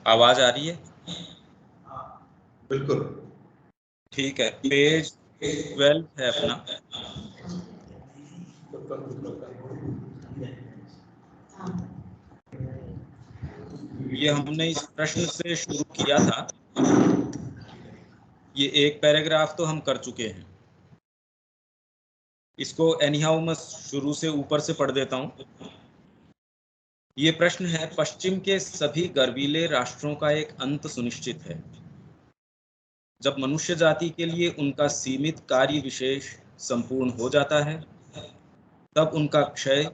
आवाज आ रही है? बिल्कुल ठीक है। पेज 12 है अपना। ये हमने इस प्रश्न से शुरू किया था। ये एक पैराग्राफ तो हम कर चुके हैं। इसको एनीहाउ मैं शुरू से ऊपर से पढ़ देता हूं। ये प्रश्न है, पश्चिम के सभी गर्वीले राष्ट्रों का एक अंत सुनिश्चित है। जब मनुष्य जाति के लिए उनका सीमित कार्य विशेष संपूर्ण हो जाता है, तब उनका क्षय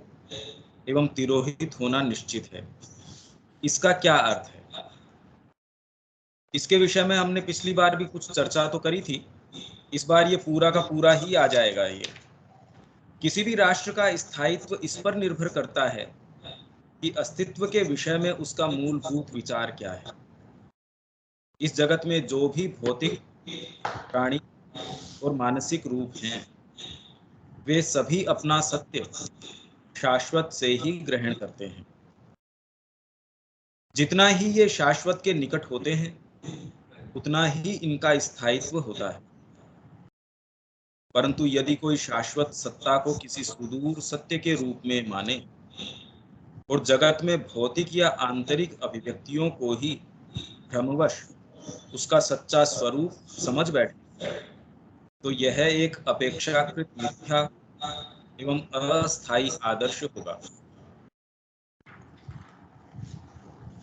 एवं तिरोहित होना निश्चित है। इसका क्या अर्थ है? इसके विषय में हमने पिछली बार भी कुछ चर्चा तो करी थी। इस बार ये पूरा का पूरा ही आ जाएगा। ये किसी भी राष्ट्र का स्थायित्व इस पर निर्भर करता है कि अस्तित्व के विषय में उसका मूलभूत विचार क्या है। इस जगत में जो भी भौतिक, प्राणी और मानसिक रूप हैं, वे सभी अपना सत्य शाश्वत से ही ग्रहण करते हैं। जितना ही ये शाश्वत के निकट होते हैं, उतना ही इनका स्थायित्व होता है। परंतु यदि कोई शाश्वत सत्ता को किसी सुदूर सत्य के रूप में माने और जगत में भौतिक या आंतरिक अभिव्यक्तियों को ही भ्रमवश उसका सच्चा स्वरूप समझ बैठे, तो यह एक अपेक्षाकृत मिथ्या एवं अस्थायी आदर्श होगा,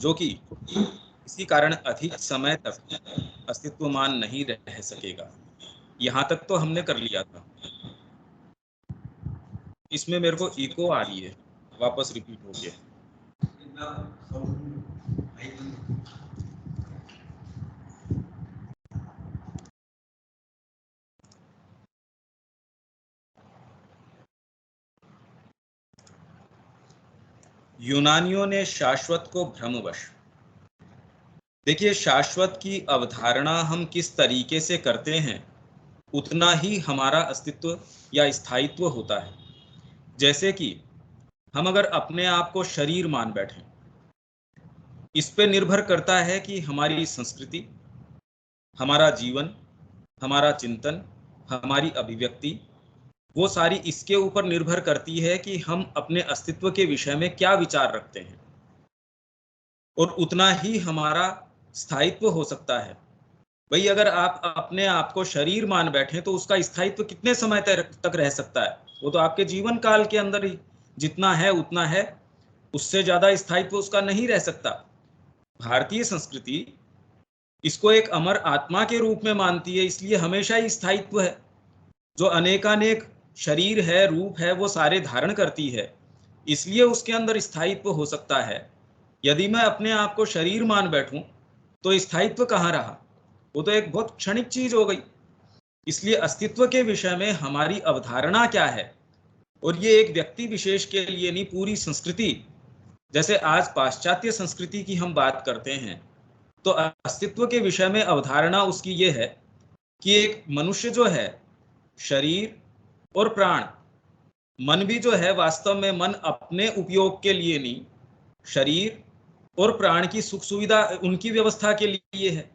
जो कि इसी कारण अधिक समय तक अस्तित्वमान नहीं रह सकेगा। यहाँ तक तो हमने कर लिया था। इसमें मेरे को इको आ रही है, वापस रिपीट हो गया। यूनानियों ने शाश्वत को भ्रमवश। देखिए, शाश्वत की अवधारणा हम किस तरीके से करते हैं, उतना ही हमारा अस्तित्व या स्थायित्व होता है। जैसे कि हम अगर अपने आप को शरीर मान बैठें, इस पे निर्भर करता है कि हमारी संस्कृति, हमारा जीवन, हमारा चिंतन, हमारी अभिव्यक्ति, वो सारी इसके ऊपर निर्भर करती है कि हम अपने अस्तित्व के विषय में क्या विचार रखते हैं, और उतना ही हमारा स्थायित्व हो सकता है। भाई, अगर आप अपने आप को शरीर मान बैठे तो उसका स्थायित्व कितने समय तक रह सकता है? वो तो आपके जीवन काल के अंदर ही जितना है उतना है, उससे ज्यादा स्थायित्व उसका नहीं रह सकता। भारतीय संस्कृति इसको एक अमर आत्मा के रूप में मानती है, इसलिए हमेशा ही स्थायित्व है। जो अनेकानेक शरीर है, रूप है, वो सारे धारण करती है, इसलिए उसके अंदर स्थायित्व हो सकता है। यदि मैं अपने आप को शरीर मान बैठूं तो स्थायित्व कहाँ रहा? वो तो एक बहुत क्षणिक चीज हो गई। इसलिए अस्तित्व के विषय में हमारी अवधारणा क्या है, और ये एक व्यक्ति विशेष के लिए नहीं, पूरी संस्कृति, जैसे आज पाश्चात्य संस्कृति की हम बात करते हैं, तो अस्तित्व के विषय में अवधारणा उसकी ये है कि एक मनुष्य जो है, शरीर और प्राण, मन भी जो है, वास्तव में मन अपने उपयोग के लिए नहीं, शरीर और प्राण की सुख सुविधा, उनकी व्यवस्था के लिए है।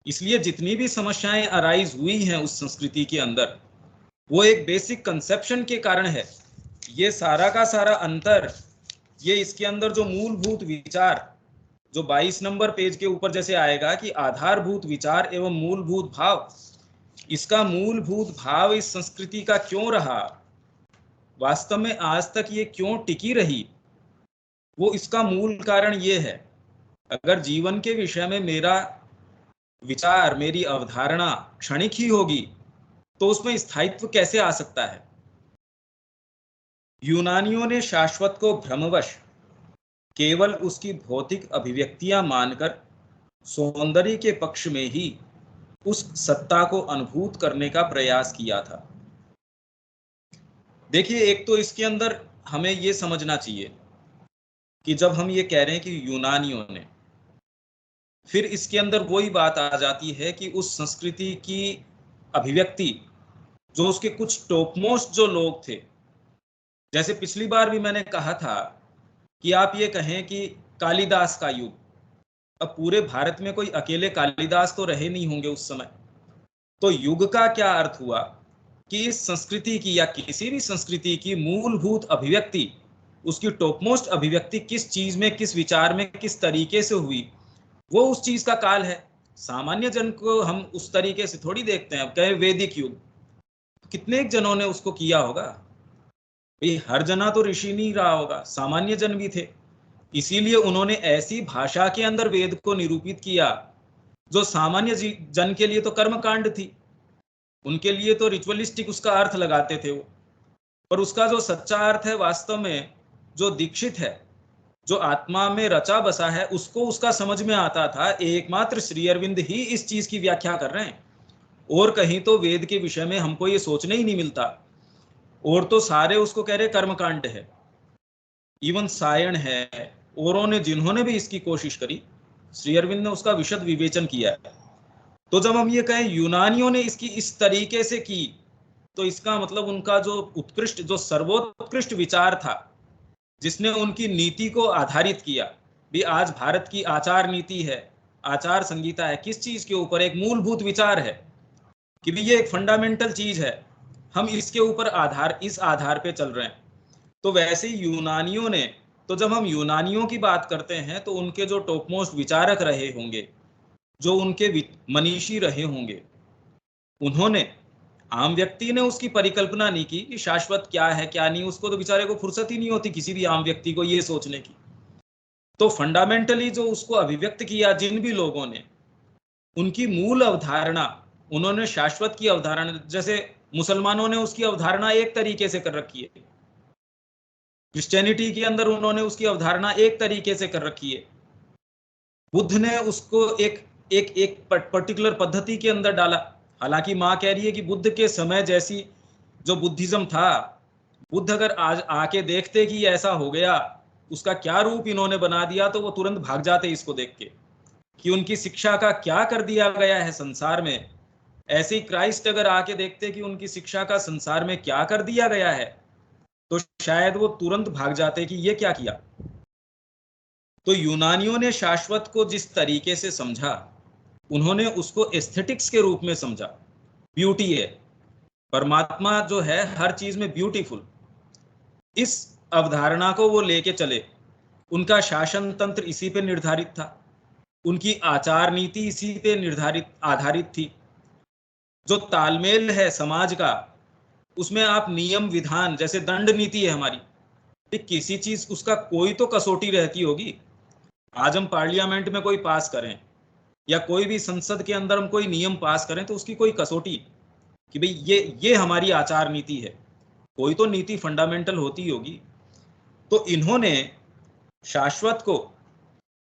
इसलिए जितनी भी समस्याएं अराइज हुई हैं उस संस्कृति के अंदर, वो एक बेसिक कंसेप्शन के कारण है। ये सारा का सारा अंतर, ये इसके अंदर जो मूलभूत विचार, जो 22 नंबर पेज के ऊपर जैसे आएगा कि आधारभूत विचार एवं मूलभूत भाव, इसका मूलभूत भाव इस संस्कृति का क्यों रहा, वास्तव में आज तक ये क्यों टिकी रही, वो इसका मूल कारण ये है। अगर जीवन के विषय में मेरा विचार, मेरी अवधारणा क्षणिक ही होगी, तो उसमें स्थायित्व कैसे आ सकता है? यूनानियों ने शाश्वत को भ्रमवश केवल उसकी भौतिक अभिव्यक्तियां मानकर सौंदर्य के पक्ष में ही उस सत्ता को अनुभूत करने का प्रयास किया था। देखिए, एक तो इसके अंदर हमें ये समझना चाहिए कि जब हम ये कह रहे हैं कि यूनानियों ने, फिर इसके अंदर वही बात आ जाती है कि उस संस्कृति की अभिव्यक्ति, जो उसके कुछ टॉपमोस्ट जो लोग थे, जैसे पिछली बार भी मैंने कहा था कि आप ये कहें कि कालिदास का युग, अब पूरे भारत में कोई अकेले कालिदास तो रहे नहीं होंगे उस समय। तो युग का क्या अर्थ हुआ कि इस संस्कृति की या किसी भी संस्कृति की मूलभूत अभिव्यक्ति, उसकी टॉपमोस्ट अभिव्यक्ति किस चीज में, किस विचार में, किस तरीके से हुई, वो उस चीज का काल है। सामान्य जन को हम उस तरीके से थोड़ी देखते हैं। अब कहे वैदिक युग, कितने जनों ने उसको किया होगा भाई, हर जना तो ऋषि नहीं रहा होगा, सामान्य जन भी थे। इसीलिए उन्होंने ऐसी भाषा के अंदर वेद को निरूपित किया जो सामान्य जन के लिए तो कर्मकांड थी, उनके लिए तो रिचुअलिस्टिक उसका अर्थ लगाते थे वो। पर उसका जो सच्चा अर्थ है वास्तव में, जो दीक्षित है, जो आत्मा में रचा बसा है, उसको उसका समझ में आता था। एकमात्र श्री अरविंद ही इस चीज की व्याख्या कर रहे हैं, और कहीं तो वेद के विषय में हमको ये सोचने ही नहीं मिलता। और तो सारे उसको कह रहे कर्मकांड है, इवन सायण है, औरों ने जिन्होंने भी इसकी कोशिश करी, श्री अरविंद ने उसका विशद विवेचन किया है। तो जब हम ये कहें यूनानियों ने इसकी इस तरीके से की, तो इसका मतलब उनका जो उत्कृष्ट, जो सर्वोत्कृष्ट विचार था, जिसने उनकी नीति को आधारित किया भी, आज भारत की आचार नीति है, आचार संहिता है, किस चीज के ऊपर? एक मूलभूत विचार है कि भी ये एक फंडामेंटल चीज है, हम इसके ऊपर आधार, इस आधार पे चल रहे हैं। तो वैसे ही यूनानियों ने, तो जब हम यूनानियों की बात करते हैं तो उनके जो टॉपमोस्ट विचारक रहे होंगे, जो उनके मनीषी रहे होंगे, उन्होंने, आम व्यक्ति ने उसकी परिकल्पना नहीं की कि शाश्वत क्या है क्या नहीं, उसको तो बेचारे को फुर्सत ही नहीं होती किसी भी आम व्यक्ति को ये सोचने की। तो फंडामेंटली जो उसको अभिव्यक्त किया जिन भी लोगों ने, उनकी मूल अवधारणा, उन्होंने शाश्वत की अवधारणा, जैसे मुसलमानों ने उसकी अवधारणा एक तरीके से कर रखी है, क्रिश्चियनिटी के अंदर उन्होंने उसकी अवधारणा एक तरीके से कर रखी है, बुद्ध ने उसको एक एक एक पर्टिकुलर पद्धति के अंदर डाला। हालांकि माँ कह रही है कि बुद्ध के समय जैसी जो बुद्धिज्म था, बुद्ध अगर आज आके देखते कि ऐसा हो गया, उसका क्या रूप इन्होंने बना दिया, तो वो तुरंत भाग जाते इसको देख के कि उनकी शिक्षा का क्या कर दिया गया है संसार में। ऐसे ही क्राइस्ट अगर आके देखते कि उनकी शिक्षा का संसार में क्या कर दिया गया है, तो शायद वो तुरंत भाग जाते कि ये क्या किया। तो यूनानियों ने शाश्वत को जिस तरीके से समझा, उन्होंने उसको एस्थेटिक्स के रूप में समझा। ब्यूटी है, परमात्मा जो है हर चीज में ब्यूटीफुल, इस अवधारणा को वो लेके चले। उनका शासन तंत्र इसी पे निर्धारित था, उनकी आचार नीति इसी पे निर्धारित आधारित थी। जो तालमेल है समाज का, उसमें आप नियम विधान, जैसे दंड नीति है हमारी, किसी चीज उसका कोई तो कसौटी रहती होगी। आज हम पार्लियामेंट में कोई पास करें या कोई भी संसद के अंदर हम कोई नियम पास करें, तो उसकी कोई कसौटी कि भाई ये हमारी आचार नीति है, कोई तो नीति फंडामेंटल होती होगी। तो इन्होंने शाश्वत को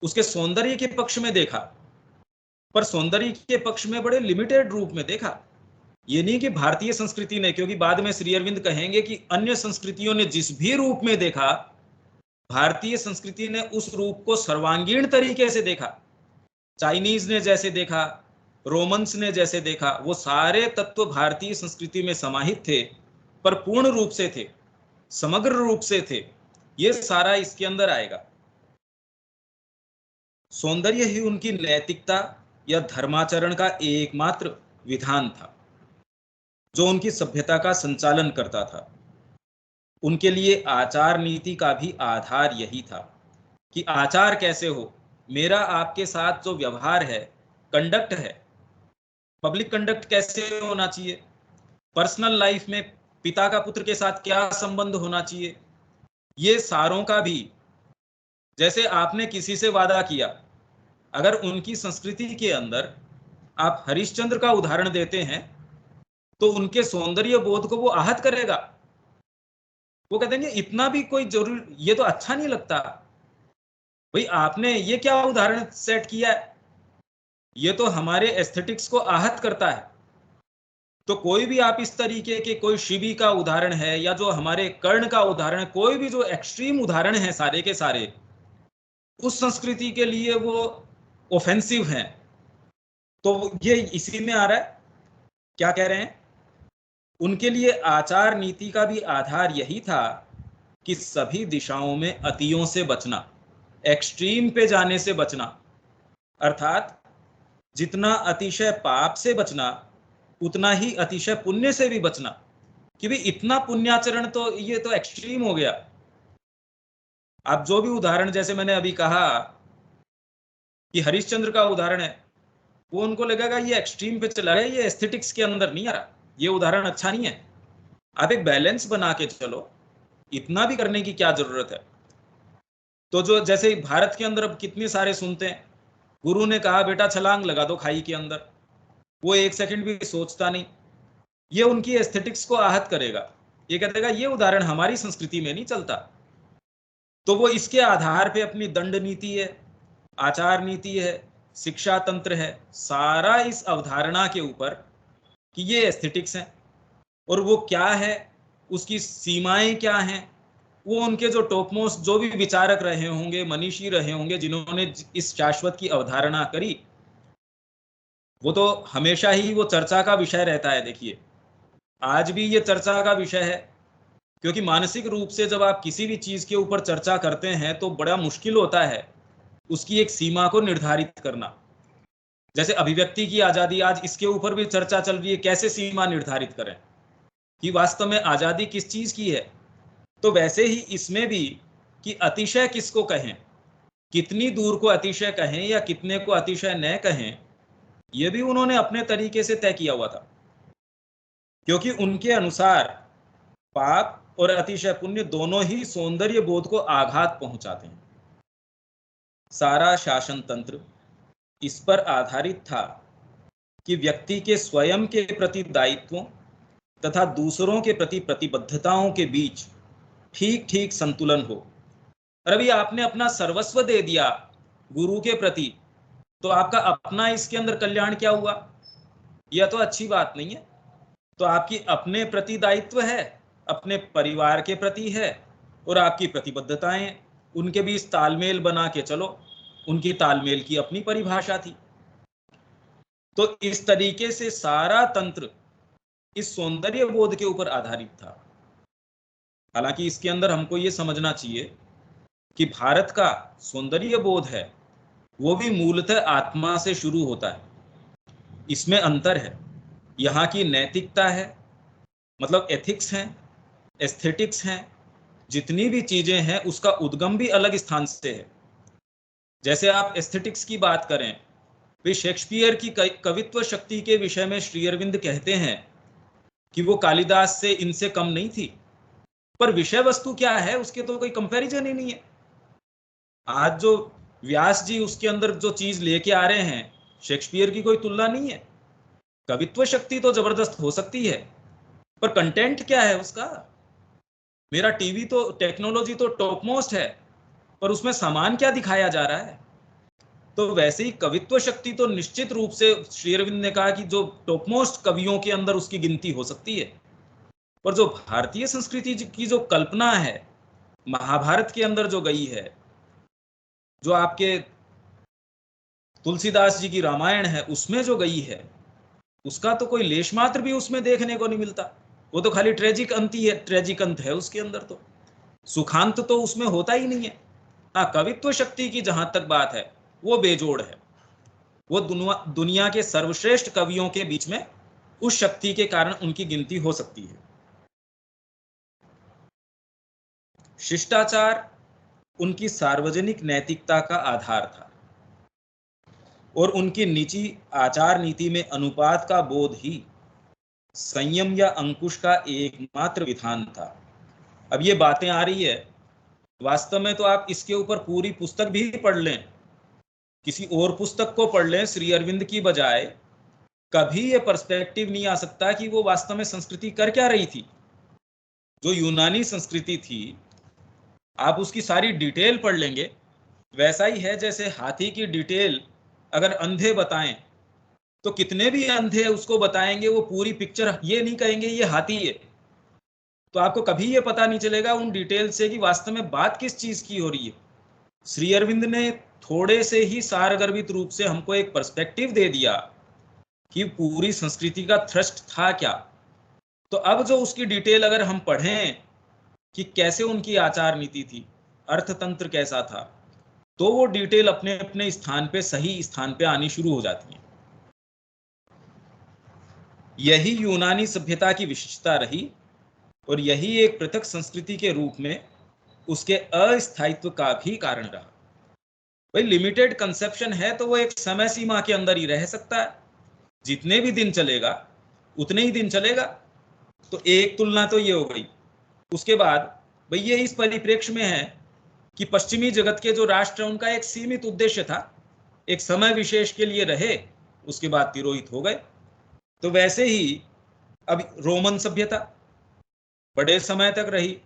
उसके सौंदर्य के पक्ष में देखा, पर सौंदर्य के पक्ष में बड़े लिमिटेड रूप में देखा। ये नहीं कि भारतीय संस्कृति ने, क्योंकि बाद में श्री अरविंद कहेंगे कि अन्य संस्कृतियों ने जिस भी रूप में देखा, भारतीय संस्कृति ने उस रूप को सर्वांगीण तरीके से देखा। चाइनीज ने जैसे देखा, रोमन्स ने जैसे देखा, वो सारे तत्व भारतीय संस्कृति में समाहित थे, पर पूर्ण रूप से थे, समग्र रूप से थे। ये सारा इसके अंदर आएगा। सौंदर्य ही उनकी नैतिकता या धर्माचरण का एकमात्र विधान था, जो उनकी सभ्यता का संचालन करता था। उनके लिए आचार नीति का भी आधार यही था कि आचार कैसे हो, मेरा आपके साथ जो व्यवहार है, कंडक्ट है, पब्लिक कंडक्ट कैसे होना चाहिए, पर्सनल लाइफ में पिता का पुत्र के साथ क्या संबंध होना चाहिए, ये सारों का भी। जैसे आपने किसी से वादा किया, अगर उनकी संस्कृति के अंदर आप हरिश्चंद्र का उदाहरण देते हैं, तो उनके सौंदर्य बोध को वो आहत करेगा। वो कहते हैं इतना भी कोई जरूर, ये तो अच्छा नहीं लगता भाई, आपने ये क्या उदाहरण सेट किया है, ये तो हमारे एस्थेटिक्स को आहत करता है। तो कोई भी आप इस तरीके के, कोई शिवी का उदाहरण है या जो हमारे कर्ण का उदाहरण है, कोई भी जो एक्सट्रीम उदाहरण है सारे के सारे, उस संस्कृति के लिए वो ऑफेंसिव हैं। तो ये इसी में आ रहा है, क्या कह रहे हैं, उनके लिए आचार नीति का भी आधार यही था कि सभी दिशाओं में अतियों से बचना, एक्सट्रीम पे जाने से बचना। अर्थात जितना अतिशय पाप से बचना, उतना ही अतिशय पुण्य से भी बचना। कि भाई इतना पुण्याचरण तो ये तो एक्सट्रीम हो गया। आप जो भी उदाहरण, जैसे मैंने अभी कहा कि हरिश्चंद्र का उदाहरण है, वो उनको लगेगा ये एक्सट्रीम पे चला है, ये एस्थेटिक्स के अंदर नहीं आ रहा, ये उदाहरण अच्छा नहीं है। आप एक बैलेंस बना के चलो, इतना भी करने की क्या जरूरत है। तो जो जैसे भारत के अंदर अब कितने सारे सुनते हैं, गुरु ने कहा बेटा छलांग लगा दो खाई के अंदर, वो एक सेकंड भी सोचता नहीं। ये उनकी एस्थेटिक्स को आहत करेगा। ये कहतेगा ये उदाहरण हमारी संस्कृति में नहीं चलता। तो वो इसके आधार पे अपनी दंड नीति है, आचार नीति है, शिक्षा तंत्र है, सारा इस अवधारणा के ऊपर कि ये एस्थेटिक्स है और वो क्या है, उसकी सीमाएं क्या हैं। वो उनके जो टॉपमोस्ट जो भी विचारक रहे होंगे, मनीषी रहे होंगे, जिन्होंने इस शाश्वत की अवधारणा करी, वो तो हमेशा ही वो चर्चा का विषय रहता है। देखिए आज भी ये चर्चा का विषय है, क्योंकि मानसिक रूप से जब आप किसी भी चीज के ऊपर चर्चा करते हैं तो बड़ा मुश्किल होता है उसकी एक सीमा को निर्धारित करना। जैसे अभिव्यक्ति की आजादी, आज इसके ऊपर भी चर्चा चल रही है, कैसे सीमा निर्धारित करें कि वास्तव में आजादी किस चीज की है। तो वैसे ही इसमें भी कि अतिशय किसको कहें, कितनी दूर को अतिशय कहें या कितने को अतिशय न कहें, यह भी उन्होंने अपने तरीके से तय किया हुआ था। क्योंकि उनके अनुसार पाप और अतिशय पुण्य दोनों ही सौंदर्य बोध को आघात पहुंचाते हैं। सारा शासन तंत्र इस पर आधारित था कि व्यक्ति के स्वयं के प्रति दायित्वों तथा दूसरों के प्रति प्रतिबद्धताओं के बीच ठीक ठीक संतुलन हो। और अभी आपने अपना सर्वस्व दे दिया गुरु के प्रति, तो आपका अपना इसके अंदर कल्याण क्या हुआ? यह तो अच्छी बात नहीं है। तो आपकी अपने प्रति दायित्व है, अपने परिवार के प्रति है, और आपकी प्रतिबद्धताएं, उनके बीच तालमेल बना के चलो। उनकी तालमेल की अपनी परिभाषा थी। तो इस तरीके से सारा तंत्र इस सौंदर्य बोध के ऊपर आधारित था। हालांकि इसके अंदर हमको ये समझना चाहिए कि भारत का सौंदर्य बोध है वो भी मूलतः आत्मा से शुरू होता है। इसमें अंतर है। यहाँ की नैतिकता है, मतलब एथिक्स हैं, एस्थेटिक्स हैं, जितनी भी चीजें हैं उसका उद्गम भी अलग स्थान से है। जैसे आप एस्थेटिक्स की बात करें, वे शेक्सपियर की कवित्व शक्ति के विषय में श्री अरविंद कहते हैं कि वो कालिदास से इनसे कम नहीं थी, पर विषय वस्तु क्या है उसके तो कोई कंपैरिजन ही नहीं है। आज जो व्यास जी उसके अंदर जो चीज लेके आ रहे हैं, शेक्सपियर की कोई तुलना नहीं है। कवित्व शक्ति तो जबरदस्त हो सकती है, पर कंटेंट क्या है उसका? मेरा टीवी तो, टेक्नोलॉजी तो टॉप मोस्ट है, पर उसमें सामान क्या दिखाया जा रहा है? तो वैसे ही कवित्व शक्ति तो निश्चित रूप से श्री अरविंद ने कहा कि जो टॉप मोस्ट कवियों के अंदर उसकी गिनती हो सकती है। पर जो भारतीय संस्कृति की जो कल्पना है, महाभारत के अंदर जो गई है, जो आपके तुलसीदास जी की रामायण है उसमें जो गई है, उसका तो कोई लेश मात्र भी उसमें देखने को नहीं मिलता। वो तो खाली ट्रेजिक अंत ही है, ट्रेजिक अंत है उसके अंदर, तो सुखांत तो उसमें होता ही नहीं है। हाँ, कवित्व शक्ति की जहां तक बात है वो बेजोड़ है। वो दुनिया के सर्वश्रेष्ठ कवियों के बीच में उस शक्ति के कारण उनकी गिनती हो सकती है। शिष्टाचार उनकी सार्वजनिक नैतिकता का आधार था और उनकी निजी आचार नीति में अनुपात का बोध ही संयम या अंकुश का एकमात्र विधान था। अब ये बातें आ रही है, वास्तव में तो आप इसके ऊपर पूरी पुस्तक भी पढ़ लें, किसी और पुस्तक को पढ़ लें श्री अरविंद की बजाय, कभी ये पर्सपेक्टिव नहीं आ सकता कि वो वास्तव में संस्कृति कर क्या रही थी। जो यूनानी संस्कृति थी, आप उसकी सारी डिटेल पढ़ लेंगे, वैसा ही है जैसे हाथी की डिटेल अगर अंधे बताएं तो कितने भी अंधे उसको बताएंगे, वो पूरी पिक्चर ये नहीं कहेंगे ये हाथी है। तो आपको कभी ये पता नहीं चलेगा उन डिटेल से कि वास्तव में बात किस चीज की हो रही है। श्री अरविंद ने थोड़े से ही सारगर्भित रूप से हमको एक पर्सपेक्टिव दे दिया कि पूरी संस्कृति का थ्रस्ट था क्या। तो अब जो उसकी डिटेल अगर हम पढ़ें कि कैसे उनकी आचार नीति थी, अर्थतंत्र कैसा था, तो वो डिटेल अपने अपने स्थान पे, सही स्थान पे आनी शुरू हो जाती है। यही यूनानी सभ्यता की विशिष्टता रही और यही एक पृथक संस्कृति के रूप में उसके अस्थायित्व का भी कारण रहा। भाई लिमिटेड कंसेप्शन है तो वो एक समय सीमा के अंदर ही रह सकता है, जितने भी दिन चलेगा उतने ही दिन चलेगा। तो एक तुलना तो ये हो गई। उसके बाद भाई ये इस परिप्रेक्ष्य में है कि पश्चिमी जगत के जो राष्ट्र, उनका एक सीमित उद्देश्य था, एक समय विशेष के लिए रहे, उसके बाद तिरोहित हो गए। तो वैसे ही अब रोमन सभ्यता बड़े समय तक रही,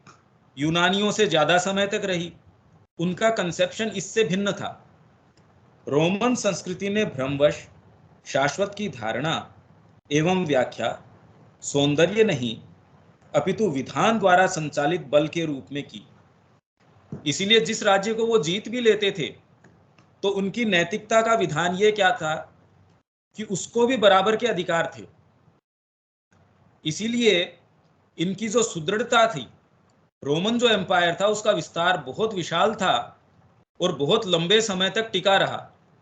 यूनानियों से ज्यादा समय तक रही, उनका कंसेप्शन इससे भिन्न था। रोमन संस्कृति ने भ्रमवश शाश्वत की धारणा एवं व्याख्या सौंदर्य नहीं अपितु विधान द्वारा संचालित बल के रूप में की। इसीलिए जिस राज्य को वो जीत भी लेते थे तो उनकी नैतिकता का विधान ये क्या था कि उसको भी बराबर के अधिकार थे। इसीलिए इनकी जो सुदृढ़ता थी, रोमन जो एम्पायर था उसका विस्तार बहुत विशाल था और बहुत लंबे समय तक टिका रहा,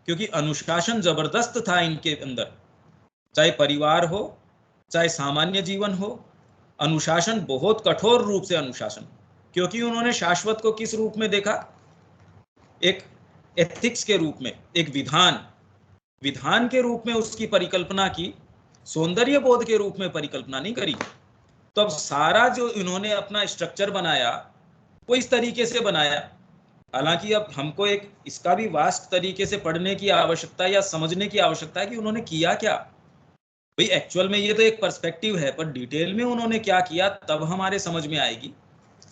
क्योंकि अनुशासन जबरदस्त था इनके अंदर। चाहे परिवार हो, चाहे सामान्य जीवन हो, अनुशासन बहुत कठोर रूप से अनुशासन, क्योंकि उन्होंने शाश्वत को किस रूप में देखा? एक एथिक्स के रूप में, एक विधान विधान के रूप में उसकी परिकल्पना की, सौंदर्य बोध के रूप में परिकल्पना नहीं करी। तो अब सारा जो इन्होंने अपना स्ट्रक्चर बनाया वो इस तरीके से बनाया। हालांकि अब हमको एक इसका भी वास्ट तरीके से पढ़ने की आवश्यकता या समझने की आवश्यकता है कि उन्होंने किया क्या। भाई एक्चुअल में ये तो एक पर्सपेक्टिव है, पर डिटेल में उन्होंने क्या किया तब हमारे समझ में आएगी।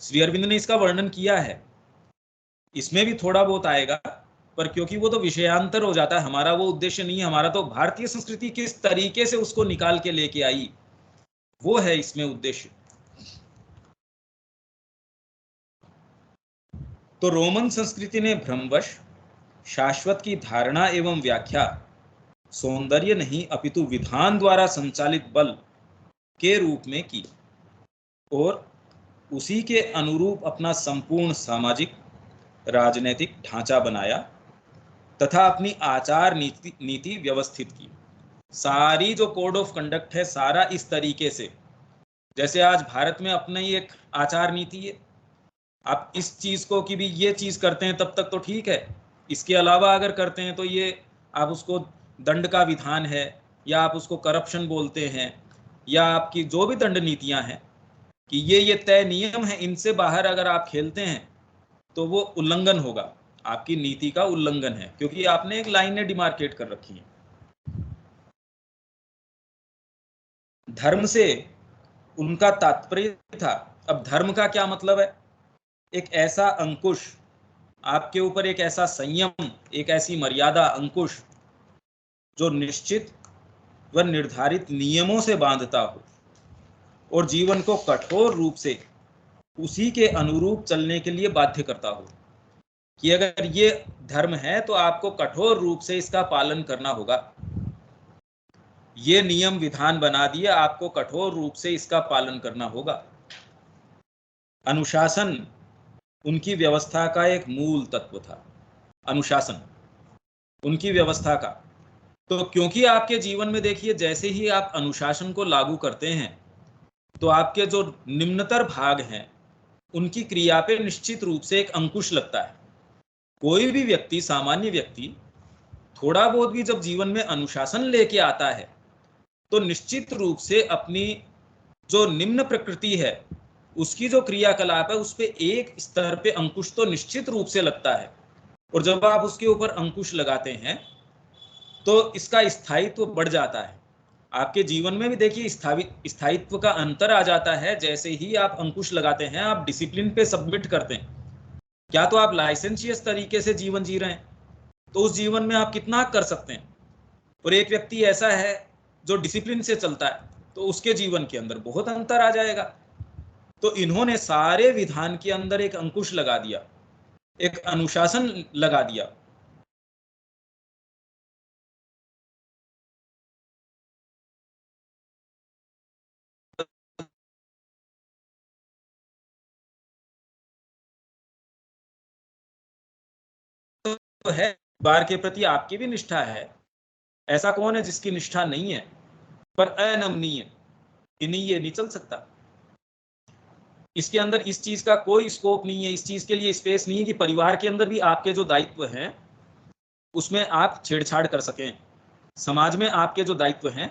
श्री अरविंद ने इसका वर्णन किया है, इसमें भी थोड़ा बहुत आएगा, पर क्योंकि वो तो विषयांतर हो जाता है, हमारा वो उद्देश्य नहीं है। हमारा तो भारतीय संस्कृति किस तरीके से उसको निकाल के लेके आई, वो है इसमें उद्देश्य। तो रोमन संस्कृति ने भ्रमवश शाश्वत की धारणा एवं व्याख्या सौंदर्य नहीं अपितु विधान द्वारा संचालित बल के रूप में की और उसी के अनुरूप अपना संपूर्ण सामाजिक राजनैतिक ढांचा बनाया तथा अपनी आचार नीति व्यवस्थित की। सारी जो कोड ऑफ कंडक्ट है सारा इस तरीके से, जैसे आज भारत में अपना ही एक आचार नीति है। आप इस चीज को कि भी ये चीज करते हैं तब तक तो ठीक है, इसके अलावा अगर करते हैं तो ये आप उसको दंड का विधान है, या आप उसको करप्शन बोलते हैं, या आपकी जो भी दंड नीतियां हैं कि ये तय नियम है, इनसे बाहर अगर आप खेलते हैं तो वो उल्लंघन होगा, आपकी नीति का उल्लंघन है, क्योंकि आपने एक लाइनें डिमार्केट कर रखी है। धर्म से उनका तात्पर्य था, अब धर्म का क्या मतलब है? एक ऐसा अंकुश आपके ऊपर, एक ऐसा संयम, एक ऐसी मर्यादा अंकुश जो निश्चित व निर्धारित नियमों से बांधता हो और जीवन को कठोर रूप से उसी के अनुरूप चलने के लिए बाध्य करता हो, कि अगर ये धर्म है तो आपको कठोर रूप से इसका पालन करना होगा। ये नियम विधान बना दिया, आपको कठोर रूप से इसका पालन करना होगा। अनुशासन उनकी व्यवस्था का एक मूल तत्व था, अनुशासन उनकी व्यवस्था का। तो क्योंकि आपके जीवन में देखिए, जैसे ही आप अनुशासन को लागू करते हैं तो आपके जो निम्नतर भाग हैं उनकी क्रिया पे निश्चित रूप से एक अंकुश लगता है। कोई भी व्यक्ति, सामान्य व्यक्ति, थोड़ा बहुत भी जब जीवन में अनुशासन लेके आता है तो निश्चित रूप से अपनी जो निम्न प्रकृति है उसकी जो क्रियाकलाप है उस पर एक स्तर पे अंकुश तो निश्चित रूप से लगता है। और जब आप उसके ऊपर अंकुश लगाते हैं तो इसका स्थायित्व बढ़ जाता है। आपके जीवन में भी देखिए स्थायित्व का अंतर आ जाता है। जैसे ही आप अंकुश लगाते हैं, आप डिसिप्लिन पे सबमिट करते हैं, क्या तो आप लाइसेंशियस तरीके से जीवन जी रहे हैं, तो उस जीवन में आप कितना कर सकते हैं। और एक व्यक्ति ऐसा है जो डिसिप्लिन से चलता है, तो उसके जीवन के अंदर बहुत अंतर आ जाएगा। तो इन्होंने सारे विधान के अंदर एक अंकुश लगा दिया, एक अनुशासन लगा दिया। है, परिवार के प्रति आपकी भी निष्ठा है, ऐसा कौन है जिसकी निष्ठा नहीं है, पर अनमनीय ये नहीं चल सकता। इसके अंदर इस चीज का कोई स्कोप नहीं है, इस चीज के लिए स्पेस नहीं है कि परिवार के अंदर भी आपके जो दायित्व हैं उसमें आप छेड़छाड़ कर सकें। समाज में आपके जो दायित्व हैं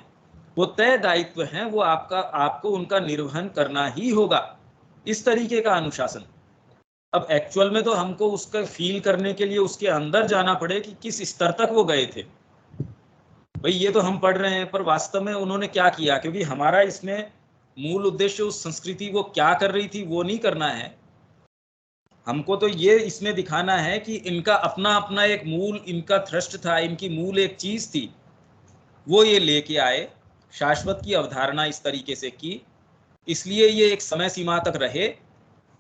वो तय दायित्व हैं, वो आपको उनका निर्वहन करना ही होगा। इस तरीके का अनुशासन। अब एक्चुअल में तो हमको उसका फील करने के लिए उसके अंदर जाना पड़े कि किस स्तर तक वो गए थे। भाई ये तो हम पढ़ रहे हैं, पर वास्तव में उन्होंने क्या किया, क्योंकि हमारा इसमें मूल उद्देश्य उस संस्कृति वो क्या कर रही थी वो नहीं करना है। हमको तो ये इसमें दिखाना है कि इनका अपना अपना एक मूल इनका थ्रस्ट था, इनकी मूल एक चीज थी, वो ये लेके आए, शाश्वत की अवधारणा इस तरीके से की, इसलिए ये एक समय सीमा तक रहे,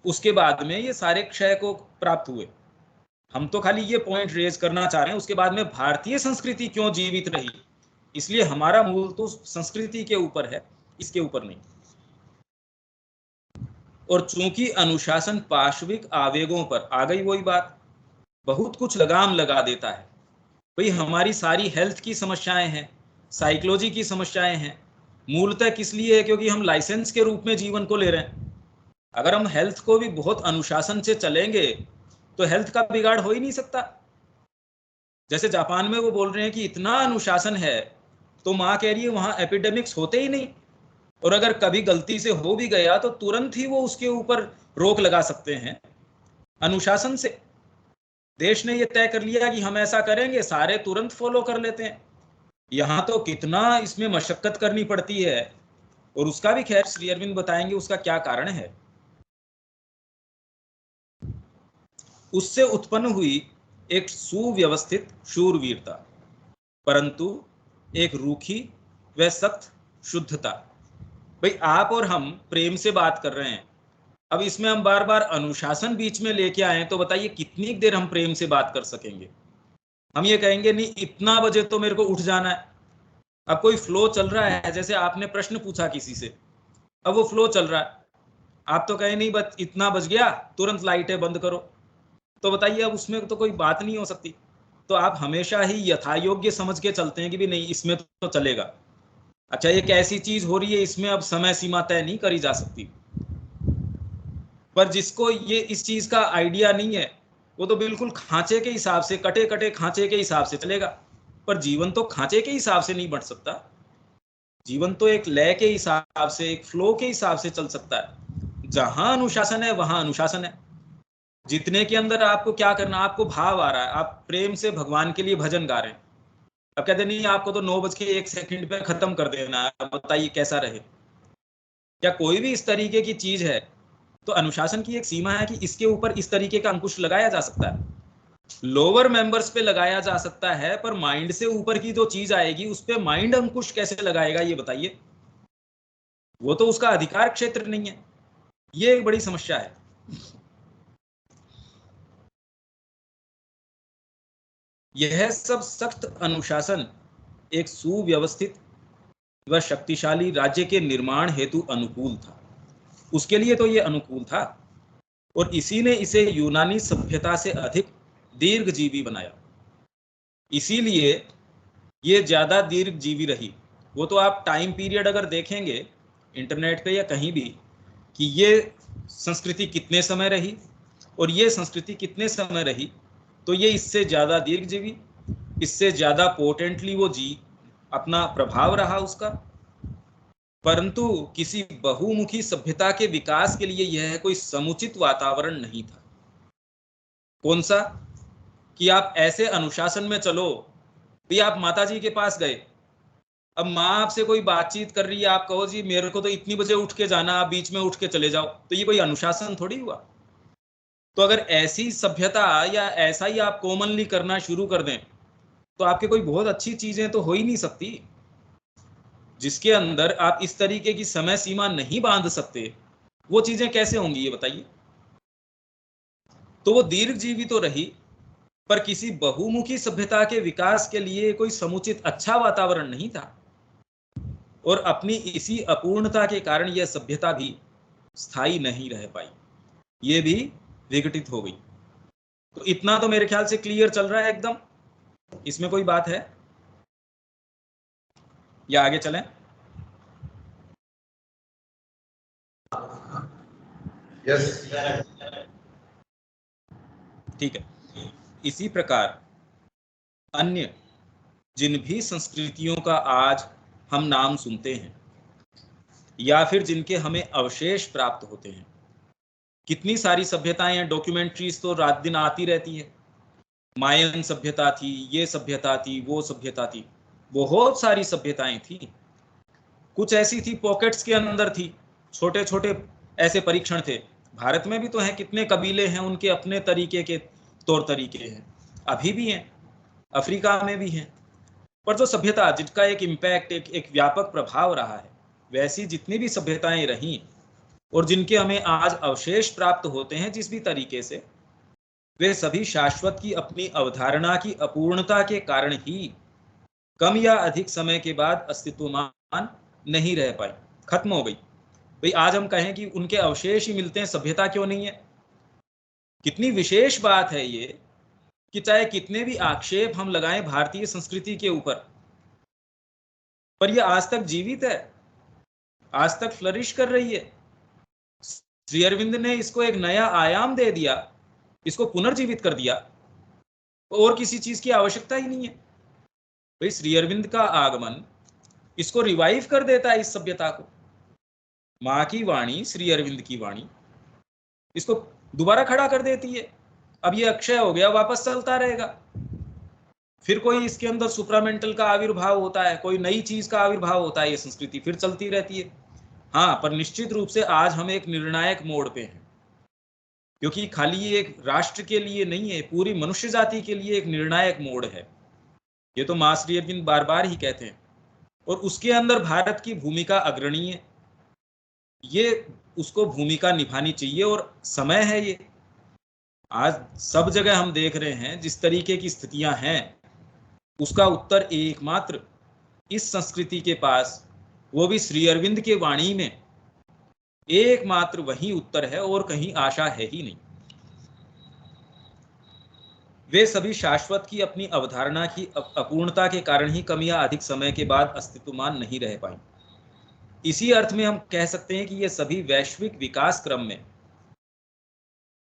उसके बाद में ये सारे क्षय को प्राप्त हुए। हम तो खाली ये पॉइंट रेज करना चाह रहे हैं, उसके बाद में भारतीय संस्कृति क्यों जीवित रही, इसलिए हमारा मूल तो संस्कृति के ऊपर है, इसके ऊपर नहीं। और चूंकि अनुशासन पार्श्विक आवेगों पर आ गई, वही बात, बहुत कुछ लगाम लगा देता है। भाई हमारी सारी हेल्थ की समस्याएं हैं, साइकोलॉजी की समस्याएं हैं, मूलतः किस लिए है, क्योंकि हम लाइसेंस के रूप में जीवन को ले रहे हैं। अगर हम हेल्थ को भी बहुत अनुशासन से चलेंगे तो हेल्थ का बिगाड़ हो ही नहीं सकता। जैसे जापान में वो बोल रहे हैं कि इतना अनुशासन है, तो माँ कह रही है वहां एपिडेमिक्स होते ही नहीं, और अगर कभी गलती से हो भी गया तो तुरंत ही वो उसके ऊपर रोक लगा सकते हैं अनुशासन से। देश ने ये तय कर लिया कि हम ऐसा करेंगे, सारे तुरंत फॉलो कर लेते हैं। यहाँ तो कितना इसमें मशक्कत करनी पड़ती है, और उसका भी खैर श्री अरविंद बताएंगे उसका क्या कारण है। उससे उत्पन्न हुई एक सुव्यवस्थित शूरवीरता, परंतु एक रूखी व सख्त शुद्धता। भाई आप और हम प्रेम से बात कर रहे हैं, अब इसमें हम बार बार अनुशासन बीच में लेके आए तो बताइए कितनी देर हम प्रेम से बात कर सकेंगे। हम ये कहेंगे नहीं इतना बजे तो मेरे को उठ जाना है। अब कोई फ्लो चल रहा है, जैसे आपने प्रश्न पूछा किसी से, अब वो फ्लो चल रहा है, आप तो कहें नहीं बस इतना बज गया तुरंत लाइटें बंद करो, तो बताइए अब उसमें तो कोई बात नहीं हो सकती। तो आप हमेशा ही यथायोग्य समझ के चलते हैं कि भी नहीं इसमें तो चलेगा। अच्छा ये कैसी चीज हो रही है, इसमें अब समय सीमा तय नहीं करी जा सकती। पर जिसको ये इस चीज का आइडिया नहीं है वो तो बिल्कुल खांचे के हिसाब से, कटे कटे खांचे के हिसाब से चलेगा। पर जीवन तो खांचे के हिसाब से नहीं बढ़ सकता, जीवन तो एक लय के हिसाब से, एक फ्लो के हिसाब से चल सकता है। जहां अनुशासन है वहां अनुशासन है। जितने के अंदर आपको क्या करना, आपको भाव आ रहा है, आप प्रेम से भगवान के लिए भजन गा रहे हैं, अब कहते नहीं आपको तो 9:01 पे खत्म कर देना है, बताइए कैसा रहे। या कोई भी इस तरीके की चीज है तो अनुशासन की एक सीमा है कि इसके ऊपर इस तरीके का अंकुश लगाया जा सकता है, लोअर मेंबर्स पे लगाया जा सकता है, पर माइंड से ऊपर की जो चीज आएगी उस पे माइंड अंकुश कैसे लगाएगा ये बताइए। वो तो उसका अधिकार क्षेत्र नहीं है, ये एक बड़ी समस्या है। यह सब सख्त अनुशासन एक सुव्यवस्थित व शक्तिशाली राज्य के निर्माण हेतु अनुकूल था, उसके लिए तो ये अनुकूल था, और इसी ने इसे यूनानी सभ्यता से अधिक दीर्घजीवी बनाया, इसीलिए ये ज्यादा दीर्घजीवी रही। वो तो आप टाइम पीरियड अगर देखेंगे इंटरनेट पे या कहीं भी कि ये संस्कृति कितने समय रही और ये संस्कृति कितने समय रही, तो ये इससे ज्यादा दीर्घजीवी, इससे ज्यादा पोटेंटली वो जी अपना प्रभाव रहा उसका। परंतु किसी बहुमुखी सभ्यता के विकास के लिए यह कोई समुचित वातावरण नहीं था। कौन सा, कि आप ऐसे अनुशासन में चलो भी, आप माता जी के पास गए, अब माँ आपसे कोई बातचीत कर रही है, आप कहो जी मेरे को तो इतनी बजे उठ के जाना, आप बीच में उठ के चले जाओ, तो ये कोई अनुशासन थोड़ी हुआ। तो अगर ऐसी सभ्यता या ऐसा ही आप कॉमनली करना शुरू कर दें तो आपके कोई बहुत अच्छी चीजें तो हो ही नहीं सकती। जिसके अंदर आप इस तरीके की समय सीमा नहीं बांध सकते, वो चीजें कैसे होंगी ये बताइए। तो वो दीर्घजीवी तो रही, पर किसी बहुमुखी सभ्यता के विकास के लिए कोई समुचित अच्छा वातावरण नहीं था, और अपनी इसी अपूर्णता के कारण यह सभ्यता भी स्थायी नहीं रह पाई, ये भी विघटित हो गई। तो इतना तो मेरे ख्याल से क्लियर चल रहा है एकदम, इसमें कोई बात है या आगे चलें? यस। ठीक है। इसी प्रकार अन्य जिन भी संस्कृतियों का आज हम नाम सुनते हैं या फिर जिनके हमें अवशेष प्राप्त होते हैं, कितनी सारी सभ्यताएं हैं, डॉक्यूमेंट्रीज तो रात दिन आती रहती है। मायन सभ्यता थी, ये सभ्यता थी, वो सभ्यता थी, बहुत सारी सभ्यताएं थी। कुछ ऐसी थी पॉकेट्स के अंदर थी, छोटे छोटे ऐसे परीक्षण थे। भारत में भी तो हैं, कितने कबीले हैं, उनके अपने तरीके के तौर तरीके हैं, अभी भी हैं, अफ्रीका में भी हैं। पर जो सभ्यता जिसका एक इम्पैक्ट, एक व्यापक प्रभाव रहा है, वैसी जितनी भी सभ्यताएं रहीं और जिनके हमें आज अवशेष प्राप्त होते हैं जिस भी तरीके से, वे सभी शाश्वत की अपनी अवधारणा की अपूर्णता के कारण ही कम या अधिक समय के बाद अस्तित्वमान नहीं रह पाई, खत्म हो गई। भाई आज हम कहें कि उनके अवशेष ही मिलते हैं, सभ्यता क्यों नहीं है? कितनी विशेष बात है ये कि चाहे कितने भी आक्षेप हम लगाएं भारतीय संस्कृति के ऊपर, पर यह आज तक जीवित है, आज तक फ्लरिश कर रही है। श्री अरविंद ने इसको एक नया आयाम दे दिया, इसको पुनर्जीवित कर दिया, और किसी चीज की आवश्यकता ही नहीं है। भाई श्री अरविंद का आगमन इसको रिवाइव कर देता है, इस सभ्यता को। माँ की वाणी, श्री अरविंद की वाणी इसको दोबारा खड़ा कर देती है। अब ये अक्षय हो गया, वापस चलता रहेगा। फिर कोई इसके अंदर सुप्रामेंटल का आविर्भाव होता है, कोई नई चीज का आविर्भाव होता है, ये संस्कृति फिर चलती रहती है। हाँ, पर निश्चित रूप से आज हम एक निर्णायक मोड़ पे हैं, क्योंकि खाली ये एक राष्ट्र के लिए नहीं है, पूरी मनुष्य जाति के लिए एक निर्णायक मोड़ है। ये तो मां श्री अरविंद बार बार ही कहते हैं, और उसके अंदर भारत की भूमिका अग्रणीय है। ये उसको भूमिका निभानी चाहिए और समय है ये। आज सब जगह हम देख रहे हैं जिस तरीके की स्थितियां हैं, उसका उत्तर एकमात्र इस संस्कृति के पास, वो भी श्री अरविंद के वाणी में, एकमात्र वही उत्तर है और कहीं आशा है ही नहीं। वे सभी शाश्वत की अपनी अवधारणा की अपूर्णता के कारण ही कम या अधिक समय के बाद अस्तित्वमान नहीं रह पाई। इसी अर्थ में हम कह सकते हैं कि ये सभी वैश्विक विकास क्रम में,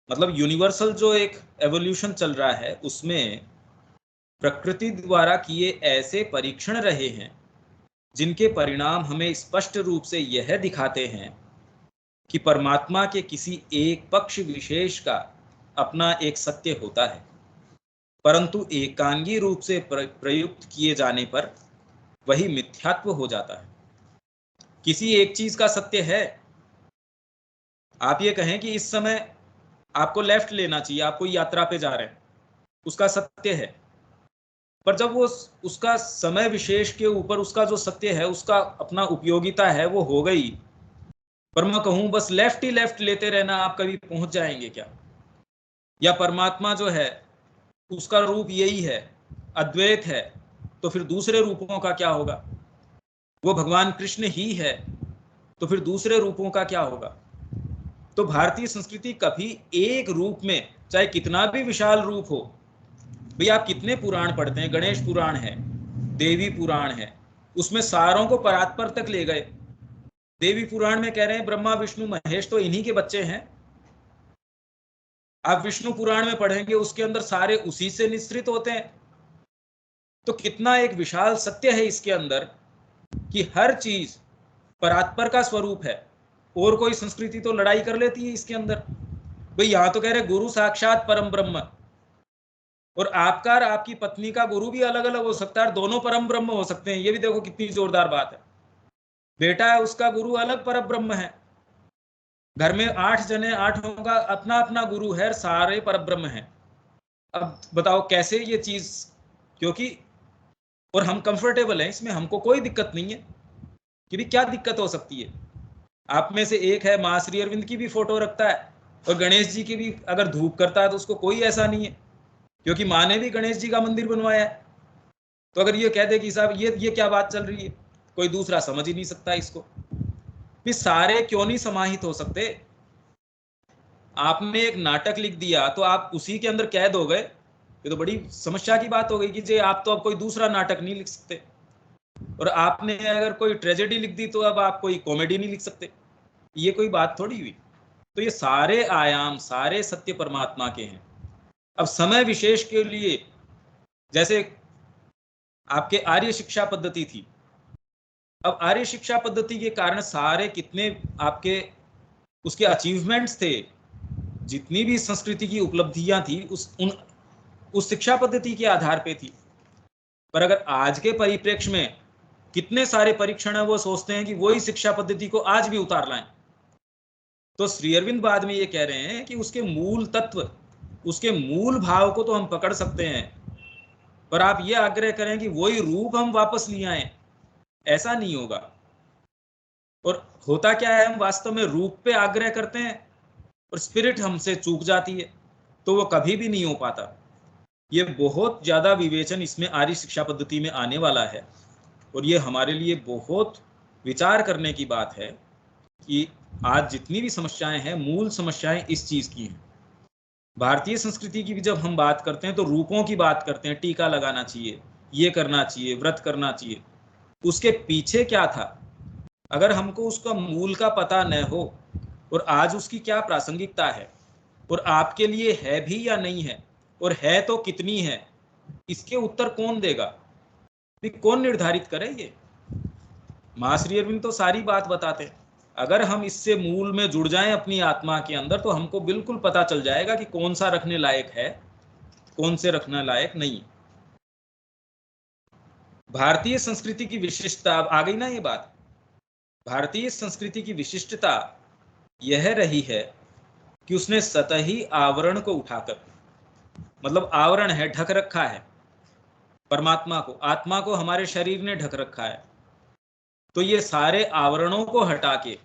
मतलब यूनिवर्सल जो एक एवोल्यूशन चल रहा है, उसमें प्रकृति द्वारा किए ऐसे परीक्षण रहे हैं जिनके परिणाम हमें स्पष्ट रूप से यह दिखाते हैं कि परमात्मा के किसी एक पक्ष विशेष का अपना एक सत्य होता है, परंतु एकांगी रूप से प्रयुक्त किए जाने पर वही मिथ्यात्व हो जाता है। किसी एक चीज का सत्य है, आप ये कहें कि इस समय आपको लेफ्ट लेना चाहिए, आप कोई यात्रा पे जा रहे हैं, उसका सत्य है। पर जब वो उसका समय विशेष के ऊपर उसका जो सत्य है, उसका अपना उपयोगिता है, वो हो गई, पर मैं कहूं बस लेफ्ट ही लेफ्ट लेते रहना, आप कभी पहुंच जाएंगे क्या? या परमात्मा जो है उसका रूप यही है, अद्वैत है, तो फिर दूसरे रूपों का क्या होगा? वो भगवान कृष्ण ही है, तो फिर दूसरे रूपों का क्या होगा? तो भारतीय संस्कृति कभी एक रूप में, चाहे कितना भी विशाल रूप हो, भाई आप कितने पुराण पढ़ते हैं, गणेश पुराण है, देवी पुराण है, उसमें सारों को परात्पर तक ले गए। देवी पुराण में कह रहे हैं ब्रह्मा विष्णु महेश तो इन्हीं के बच्चे हैं। आप विष्णु पुराण में पढ़ेंगे, उसके अंदर सारे उसी से निश्रित होते हैं। तो कितना एक विशाल सत्य है इसके अंदर कि हर चीज परात्पर का स्वरूप है। और कोई संस्कृति तो लड़ाई कर लेती है इसके अंदर। भाई यहां तो कह रहे गुरु साक्षात परम ब्रह्म, और आपका और आपकी पत्नी का गुरु भी अलग अलग हो सकता है, दोनों परम ब्रह्म हो सकते हैं। ये भी देखो कितनी जोरदार बात है। बेटा है, उसका गुरु अलग परम ब्रह्म है। घर में 8 जने, 8 का अपना अपना गुरु है, सारे परम ब्रह्म हैं। अब बताओ कैसे ये चीज, क्योंकि और हम कंफर्टेबल हैं इसमें, हमको कोई दिक्कत नहीं है कि भी क्या दिक्कत हो सकती है। आप में से एक है मां श्री अरविंद की भी फोटो रखता है, और गणेश जी की भी अगर धूप करता है तो उसको कोई ऐसा नहीं है, क्योंकि माँ ने भी गणेश जी का मंदिर बनवाया है। तो अगर ये कह दे कि साहब ये क्या बात चल रही है, कोई दूसरा समझ ही नहीं सकता इसको। फिर सारे क्यों नहीं समाहित हो सकते? आपने एक नाटक लिख दिया तो आप उसी के अंदर कैद हो गए, ये तो बड़ी समस्या की बात हो गई कि जे आप तो अब कोई दूसरा नाटक नहीं लिख सकते। और आपने अगर कोई ट्रेजेडी लिख दी तो अब आप कोई कॉमेडी नहीं लिख सकते, ये कोई बात थोड़ी हुई। तो ये सारे आयाम, सारे सत्य परमात्मा के हैं। अब समय विशेष के लिए, जैसे आपके आर्य शिक्षा पद्धति थी, अब आर्य शिक्षा पद्धति के कारण सारे कितने आपके उसके अचीवमेंट्स थे, जितनी भी संस्कृति की उपलब्धियां थी उस शिक्षा पद्धति के आधार पे थी। पर अगर आज के परिप्रेक्ष्य में कितने सारे परीक्षण है, वो सोचते हैं कि वही शिक्षा पद्धति को आज भी उतार लाएं। तो श्री अरविंद बाद में ये कह रहे हैं कि उसके मूल तत्व, उसके मूल भाव को तो हम पकड़ सकते हैं, पर आप ये आग्रह करें कि वही रूप हम वापस ले आए, ऐसा नहीं होगा। और होता क्या है, हम वास्तव में रूप पे आग्रह करते हैं और स्पिरिट हमसे चूक जाती है, तो वो कभी भी नहीं हो पाता। ये बहुत ज्यादा विवेचन इसमें आर्य शिक्षा पद्धति में आने वाला है, और ये हमारे लिए बहुत विचार करने की बात है कि आज जितनी भी समस्याएं हैं, मूल समस्याएं इस चीज की हैं। भारतीय संस्कृति की भी जब हम बात करते हैं तो रूपों की बात करते हैं, टीका लगाना चाहिए, ये करना चाहिए, व्रत करना चाहिए। उसके पीछे क्या था, अगर हमको उसका मूल का पता न हो और आज उसकी क्या प्रासंगिकता है और आपके लिए है भी या नहीं है, और है तो कितनी है, इसके उत्तर कौन देगा, कौन निर्धारित करे? ये मां श्री अरविंद तो सारी बात बताते हैं। अगर हम इससे मूल में जुड़ जाएं अपनी आत्मा के अंदर, तो हमको बिल्कुल पता चल जाएगा कि कौन सा रखने लायक है, कौन से रखने लायक नहीं। भारतीय संस्कृति की विशिष्टता, अब आ गई ना ये बात, भारतीय संस्कृति की विशिष्टता यह रही है कि उसने सतही आवरण को उठाकर, मतलब आवरण है, ढक रखा है परमात्मा को, आत्मा को हमारे शरीर ने ढक रखा है, तो ये सारे आवरणों को हटा के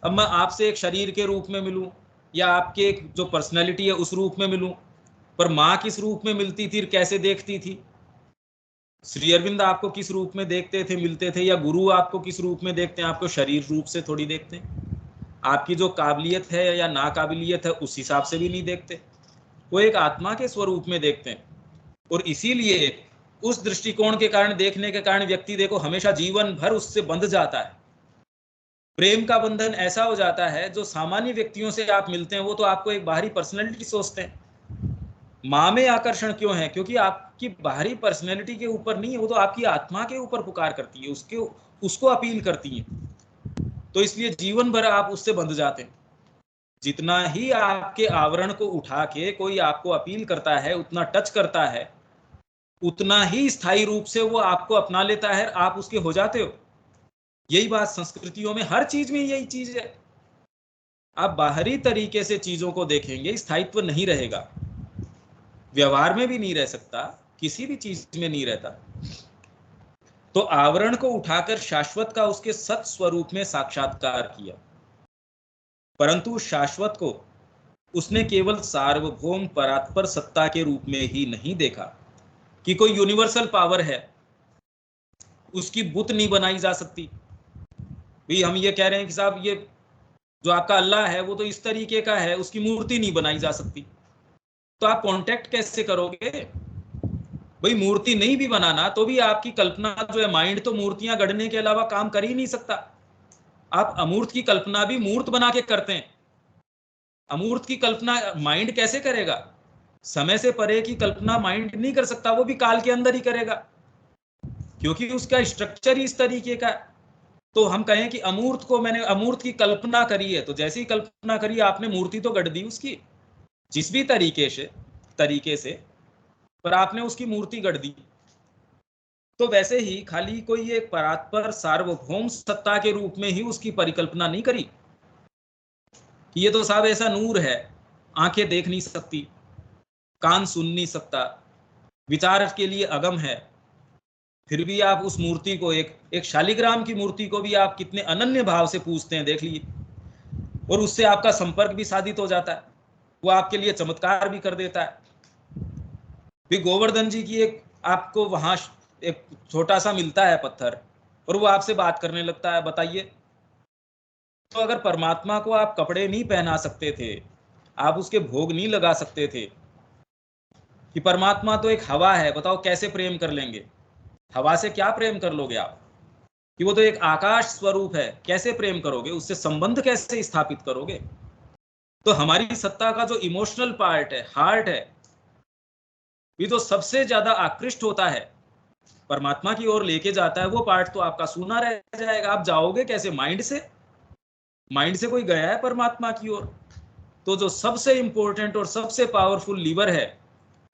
अब मैं आपसे एक शरीर के रूप में मिलूं या आपके एक जो पर्सनैलिटी है उस रूप में मिलूं, पर माँ किस रूप में मिलती थी, कैसे देखती थी, श्री अरविंद आपको किस रूप में देखते थे, मिलते थे, या गुरु आपको किस रूप में देखते हैं, आपको शरीर रूप से थोड़ी देखते हैं, आपकी जो काबिलियत है या नाकाबिलियत है उस हिसाब से भी नहीं देखते, वो एक आत्मा के स्वरूप में देखते हैं। और इसीलिए उस दृष्टिकोण के कारण, देखने के कारण व्यक्ति देखो हमेशा जीवन भर उससे बंध जाता है। प्रेम का बंधन ऐसा हो जाता है, जो सामान्य व्यक्तियों से आप मिलते हैं वो तो आपको एक बाहरी पर्सनैलिटी सोचते हैं। माँ में आकर्षण क्यों है? क्योंकि आपकी बाहरी पर्सनैलिटी के ऊपर नहीं है, वो तो आपकी आत्मा के ऊपर पुकार करती है, उसको अपील करती है। तो इसलिए जीवन भर आप उससे बंध जाते हैं। जितना ही आपके आवरण को उठा के कोई आपको अपील करता है, उतना टच करता है, उतना ही स्थायी रूप से वो आपको अपना लेता है, आप उसके हो जाते हो। यही बात संस्कृतियों में, हर चीज में यही चीज है। आप बाहरी तरीके से चीजों को देखेंगे, स्थायित्व नहीं रहेगा, व्यवहार में भी नहीं रह सकता, किसी भी चीज में नहीं रहता। तो आवरण को उठाकर शाश्वत का उसके सत स्वरूप में साक्षात्कार किया, परंतु शाश्वत को उसने केवल सार्वभौम परात्पर सत्ता के रूप में ही नहीं देखा कि कोई यूनिवर्सल पावर है, उसकी बुत नहीं बनाई जा सकती। भी हम ये कह रहे हैं कि साहब ये जो आपका अल्लाह है वो तो इस तरीके का है, उसकी मूर्ति नहीं बनाई जा सकती। तो आप कांटेक्ट कैसे करोगे? भाई मूर्ति नहीं भी बनाना तो भी आपकी कल्पना जो है, माइंड तो मूर्तियां गढ़ने के अलावा काम कर ही नहीं सकता। आप अमूर्त की कल्पना भी मूर्त बना के करते हैं। अमूर्त की कल्पना माइंड कैसे करेगा? समय से परे की कल्पना माइंड नहीं कर सकता, वो भी काल के अंदर ही करेगा, क्योंकि उसका स्ट्रक्चर ही इस तरीके का। तो हम कहें कि अमूर्त को मैंने अमूर्त की कल्पना करी है, तो जैसी कल्पना करी आपने, मूर्ति तो गढ़ दी उसकी जिस भी तरीके से, पर आपने उसकी मूर्ति गढ़ दी। तो वैसे ही खाली कोई एक परात्पर सार्वभौम सत्ता के रूप में ही उसकी परिकल्पना नहीं करी कि ये तो साहब ऐसा नूर है, आंखें देख नहीं सकती, कान सुन नहीं सकता, विचार के लिए अगम है, फिर भी आप उस मूर्ति को, एक शालिग्राम की मूर्ति को भी आप कितने अनन्य भाव से पूजते हैं, देख लीजिए, और उससे आपका संपर्क भी साधित हो जाता है, वो आपके लिए चमत्कार भी कर देता है। फिर गोवर्धन जी की एक आपको वहां एक छोटा सा मिलता है पत्थर, और वो आपसे बात करने लगता है, बताइए। तो अगर परमात्मा को आप कपड़े नहीं पहना सकते थे, आप उसके भोग नहीं लगा सकते थे कि परमात्मा तो एक हवा है, बताओ कैसे प्रेम कर लेंगे? हवा से क्या प्रेम कर लोगे आप? कि वो तो एक आकाश स्वरूप है, कैसे प्रेम करोगे? उससे संबंध कैसे स्थापित करोगे? तो हमारी सत्ता का जो इमोशनल पार्ट है, हार्ट है, ये तो सबसे ज्यादा आकृष्ट होता है, परमात्मा की ओर लेके जाता है, वो पार्ट तो आपका सूना रह जाएगा। आप जाओगे कैसे? माइंड से। माइंड से कोई गया है परमात्मा की ओर? तो जो सबसे इंपॉर्टेंट और सबसे पावरफुल लीवर है,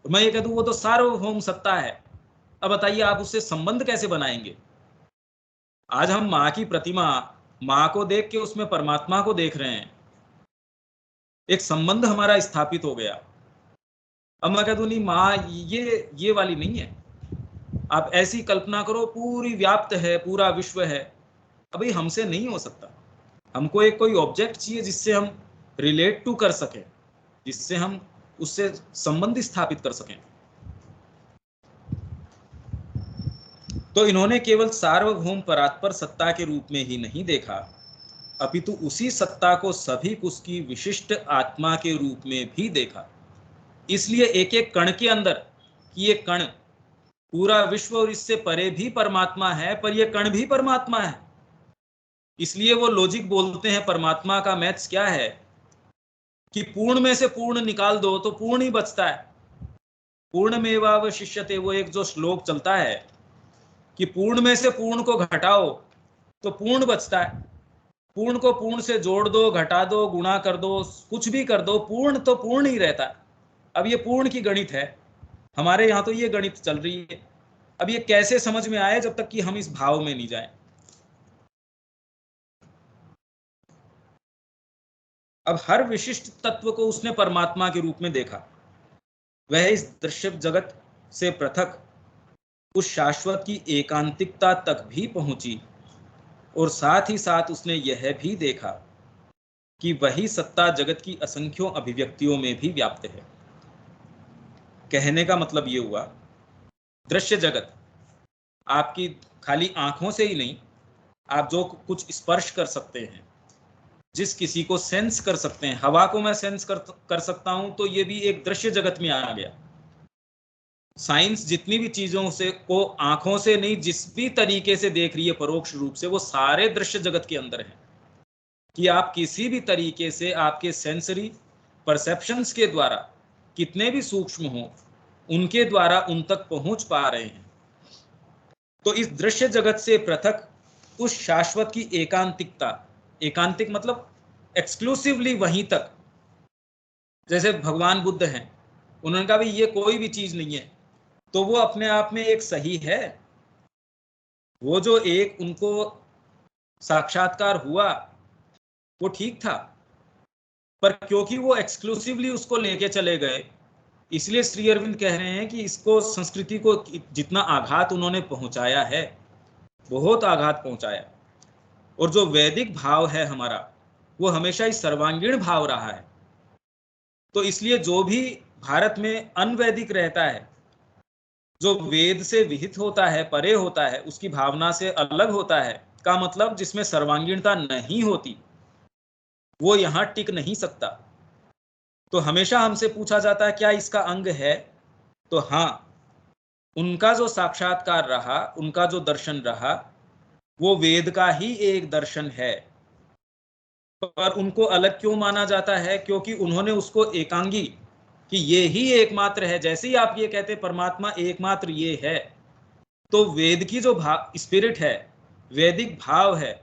मैं ये कह दूं, वो तो सार्वभौम सत्ता है। अब बताइए आप उससे संबंध कैसे बनाएंगे? आज हम माँ की प्रतिमा, माँ को देख के उसमें परमात्मा को देख रहे हैं, एक संबंध हमारा स्थापित हो गया। अब मैं कह दूं नहीं, माँ ये वाली नहीं है। आप ऐसी कल्पना करो, पूरी व्याप्त है, पूरा विश्व है। अभी हमसे नहीं हो सकता। हमको एक कोई ऑब्जेक्ट चाहिए जिससे हम रिलेट टू कर सकें, जिससे हम उससे संबंध स्थापित कर सकें। तो इन्होंने केवल सार्वभौम परात्पर सत्ता के रूप में ही नहीं देखा, अपितु उसी सत्ता को सभी कुछ की विशिष्ट आत्मा के रूप में भी देखा। इसलिए एक एक कण के अंदर, कि ये कण पूरा विश्व और इससे परे भी परमात्मा है, पर ये कण भी परमात्मा है। इसलिए वो लॉजिक बोलते हैं, परमात्मा का मैथ्स क्या है कि पूर्ण में से पूर्ण निकाल दो तो पूर्ण ही बचता है। पूर्णमेवावशिष्यते, वो एक जो श्लोक चलता है कि पूर्ण में से पूर्ण को घटाओ तो पूर्ण बचता है। पूर्ण को पूर्ण से जोड़ दो, घटा दो, गुणा कर दो, कुछ भी कर दो, पूर्ण तो पूर्ण ही रहता है। अब ये पूर्ण की गणित है, हमारे यहाँ तो ये गणित चल रही है। अब ये कैसे समझ में आए जब तक कि हम इस भाव में नहीं जाएं। अब हर विशिष्ट तत्व को उसने परमात्मा के रूप में देखा। वह इस दृश्य जगत से पृथक उस शाश्वत की एकांतिकता तक भी पहुंची, और साथ ही साथ उसने यह भी देखा कि वही सत्ता जगत की असंख्यों अभिव्यक्तियों में भी व्याप्त है। कहने का मतलब ये हुआ, दृश्य जगत आपकी खाली आंखों से ही नहीं, आप जो कुछ स्पर्श कर सकते हैं, जिस किसी को सेंस कर सकते हैं, हवा को मैं सेंस कर सकता हूं, तो ये भी एक दृश्य जगत में आ गया। साइंस जितनी भी चीजों से को आंखों से नहीं, जिस भी तरीके से देख रही है परोक्ष रूप से, वो सारे दृश्य जगत के अंदर है। कि आप किसी भी तरीके से आपके सेंसरी परसेप्शंस के द्वारा कितने भी सूक्ष्म हो, उनके द्वारा उन तक पहुंच पा रहे हैं। तो इस दृश्य जगत से पृथक उस शाश्वत की एकांतिकता, एकांतिक मतलब एक्सक्लूसिवली वहीं तक। जैसे भगवान बुद्ध हैं, उन्होंने कहा भाई ये कोई भी चीज नहीं है, तो वो अपने आप में एक सही है। वो जो एक उनको साक्षात्कार हुआ वो ठीक था, पर क्योंकि वो एक्सक्लूसिवली उसको लेके चले गए, इसलिए श्री अरविंद कह रहे हैं कि इसको, संस्कृति को जितना आघात उन्होंने पहुंचाया है, बहुत आघात पहुंचाया। और जो वैदिक भाव है हमारा, वो हमेशा ही सर्वांगीण भाव रहा है। तो इसलिए जो भी भारत में अनवैदिक रहता है, जो वेद से विहित होता है, परे होता है, उसकी भावना से अलग होता है, का मतलब जिसमें सर्वांगीणता नहीं होती, वो यहां टिक नहीं सकता। तो हमेशा हमसे पूछा जाता है क्या इसका अंग है? तो हाँ, उनका जो साक्षात्कार रहा, उनका जो दर्शन रहा, वो वेद का ही एक दर्शन है। पर उनको अलग क्यों माना जाता है? क्योंकि उन्होंने उसको एकांगी, कि ये ही एकमात्र है। जैसे ही आप ये कहते परमात्मा एकमात्र ये है, तो वेद की जो स्पिरिट है, वैदिक भाव है,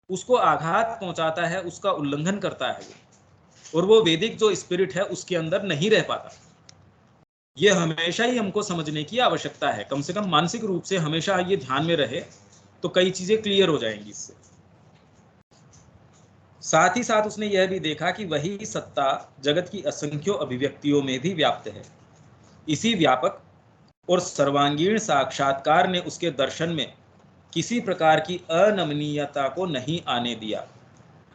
उसको आघात पहुंचाता है, उसका उल्लंघन करता है वो, और वो वैदिक जो स्पिरिट है उसके अंदर नहीं रह पाता। ये हमेशा ही हमको समझने की आवश्यकता है, कम से कम मानसिक रूप से हमेशा ये ध्यान में रहे, तो कई चीजें क्लियर हो जाएंगी इससे। साथ ही साथ उसने यह भी देखा कि वही सत्ता जगत की असंख्यों अभिव्यक्तियों में भी व्याप्त है। इसी व्यापक और सर्वांगीण साक्षात्कार ने उसके दर्शन में किसी प्रकार की अनमनीयता को नहीं आने दिया।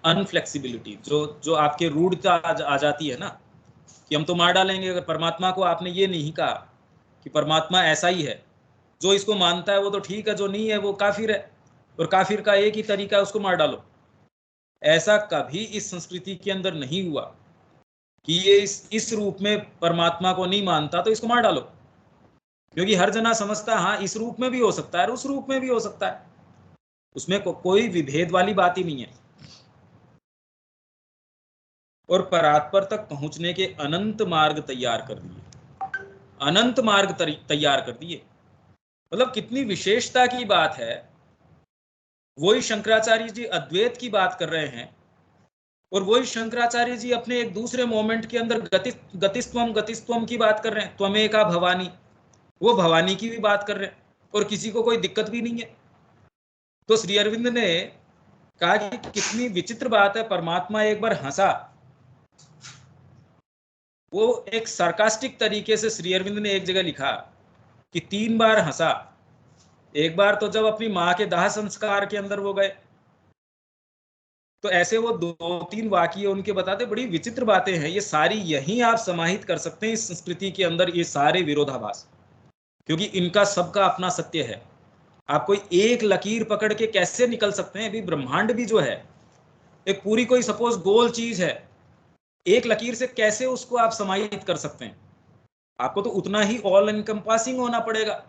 अनफ्लेक्सिबिलिटी, जो आपके रूढ़ता आ जाती है ना, कि हम तो मार डालेंगे अगर परमात्मा को आपने ये नहीं कहा कि परमात्मा ऐसा ही है। जो इसको मानता है वो तो ठीक है, जो नहीं है वो काफिर है, और काफिर का एक ही तरीका है, उसको मार डालो। ऐसा कभी इस संस्कृति के अंदर नहीं हुआ। कि ये इस रूप में परमात्मा को नहीं मानता तो इसको मार डालो, क्योंकि हर जना समझता है हाँ इस रूप में भी हो सकता है और उस रूप में भी हो सकता है, उसमें कोई विभेद वाली बात ही नहीं है। और परात्पर तक पहुंचने के अनंत मार्ग तैयार कर दिए, अनंत मार्ग तैयार कर दिए। मतलब कितनी विशेषता की बात है। वही शंकराचार्य जी अद्वैत की बात कर रहे हैं और वही शंकराचार्य जी अपने एक दूसरे मोमेंट के अंदर गतिस्त्वम की बात कर रहे हैं, त्वमेका भवानी, वो भवानी की भी बात कर रहे हैं और किसी को कोई दिक्कत भी नहीं है। तो श्री अरविंद ने कहा कि कितनी विचित्र बात है, परमात्मा एक बार हंसा, वो एक सार्कास्टिक तरीके से श्री अरविंद ने एक जगह लिखा कि 3 बार हंसा। एक बार तो जब अपनी माँ के दाह संस्कार के अंदर वो गए, तो ऐसे वो 2-3 वाक्य उनके बताते, बड़ी विचित्र बातें हैं ये सारी, यही आप समाहित कर सकते हैं इस संस्कृति के अंदर ये सारे विरोधाभास, क्योंकि इनका सबका अपना सत्य है। आप कोई एक लकीर पकड़ के कैसे निकल सकते हैं? अभी ब्रह्मांड भी जो है एक पूरी कोई सपोज गोल चीज है, एक लकीर से कैसे उसको आप समाहित कर सकते हैं? आपको तो उतना ही ऑल एनकम्पासिंग होना पड़ेगा।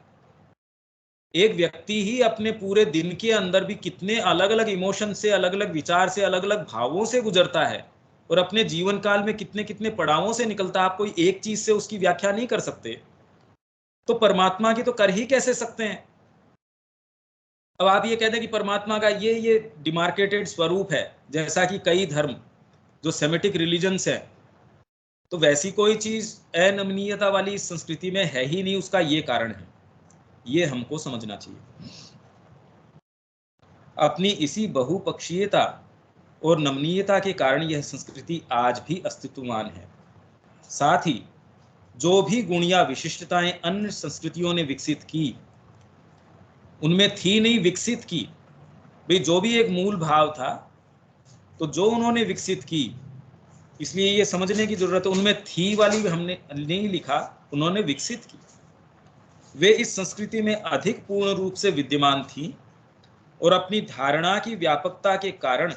एक व्यक्ति ही अपने पूरे दिन के अंदर भी कितने अलग अलग इमोशन से, अलग अलग विचार से, अलग अलग भावों से गुजरता है और अपने जीवन काल में कितने कितने पड़ावों से निकलता है, आप कोई एक चीज से उसकी व्याख्या नहीं कर सकते, तो परमात्मा की तो कर ही कैसे सकते हैं? अब आप ये कहते हैं कि परमात्मा का ये डिमार्केटेड स्वरूप है, जैसा कि कई धर्म जो सेमेटिक रिलीजन्स है, तो वैसी कोई चीज अनमनीयता वाली संस्कृति में है ही नहीं, उसका ये कारण है, ये हमको समझना चाहिए। अपनी इसी बहुपक्षीयता और नमनीयता के कारण यह संस्कृति आज भी अस्तित्वमान है। साथ ही जो भी गुण या विशिष्टताएं अन्य संस्कृतियों ने विकसित की, उनमें थी नहीं, विकसित की। भाई जो भी एक मूल भाव था, तो जो उन्होंने विकसित की, इसलिए ये समझने की जरूरत है उनमें थी वाली हमने नहीं लिखा, उन्होंने विकसित की। वे इस संस्कृति में अधिक पूर्ण रूप से विद्यमान थी और अपनी धारणा की व्यापकता के कारण,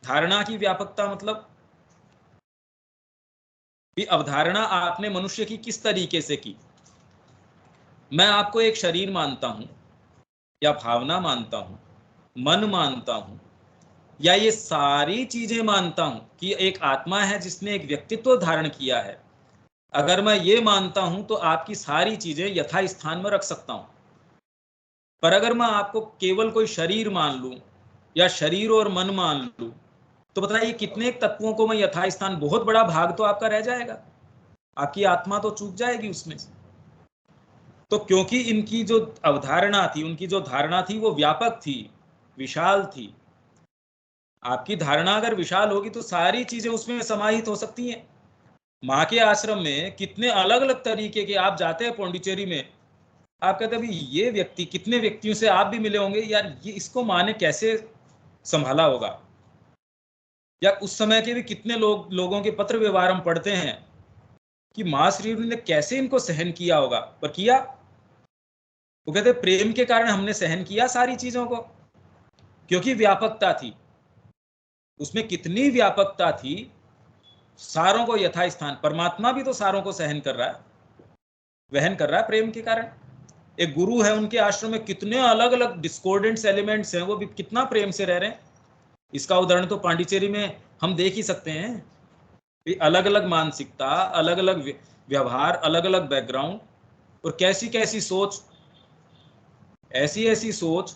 धारणा की व्यापकता मतलब भी अवधारणा आपने मनुष्य की किस तरीके से की। मैं आपको एक शरीर मानता हूं या भावना मानता हूं, मन मानता हूं, या ये सारी चीजें मानता हूं कि एक आत्मा है जिसने एक व्यक्तित्व धारण किया है, अगर मैं ये मानता हूं तो आपकी सारी चीजें यथा स्थान में रख सकता हूं। पर अगर मैं आपको केवल कोई शरीर मान लूं या शरीर और मन मान लूं, तो बताइए कितने तत्वों को मैं यथास्थान, बहुत बड़ा भाग तो आपका रह जाएगा, आपकी आत्मा तो चूक जाएगी उसमें से। तो क्योंकि इनकी जो अवधारणा थी, उनकी जो धारणा थी वो व्यापक थी, विशाल थी। आपकी धारणा अगर विशाल होगी तो सारी चीजें उसमें समाहित हो सकती हैं। माँ के आश्रम में कितने अलग अलग तरीके के, आप जाते हैं पौंडीचेरी में, आप कहते हैं ये व्यक्ति, कितने व्यक्तियों से आप भी मिले होंगे, यार ये इसको माँ ने कैसे संभाला होगा, या उस समय के भी कितने लोगों के पत्र व्यवहार हम पढ़ते हैं कि माँ श्री ने कैसे इनको सहन किया होगा। पर किया, वो कहते प्रेम के कारण हमने सहन किया सारी चीजों को, क्योंकि व्यापकता थी उसमें, कितनी व्यापकता थी, सारों को यथास्थान। परमात्मा भी तो सारों को सहन कर रहा है, वहन कर रहा है प्रेम के कारण। एक गुरु है, उनके आश्रम में कितने अलग अलग डिस्कॉर्डेंट्स एलिमेंट्स हैं, वो भी कितना प्रेम से रह रहे हैं। इसका उदाहरण तो पांडिचेरी में हम देख ही सकते हैं। अलग अलग मानसिकता, अलग अलग व्यवहार, अलग अलग बैकग्राउंड, और कैसी कैसी सोच, ऐसी ऐसी सोच,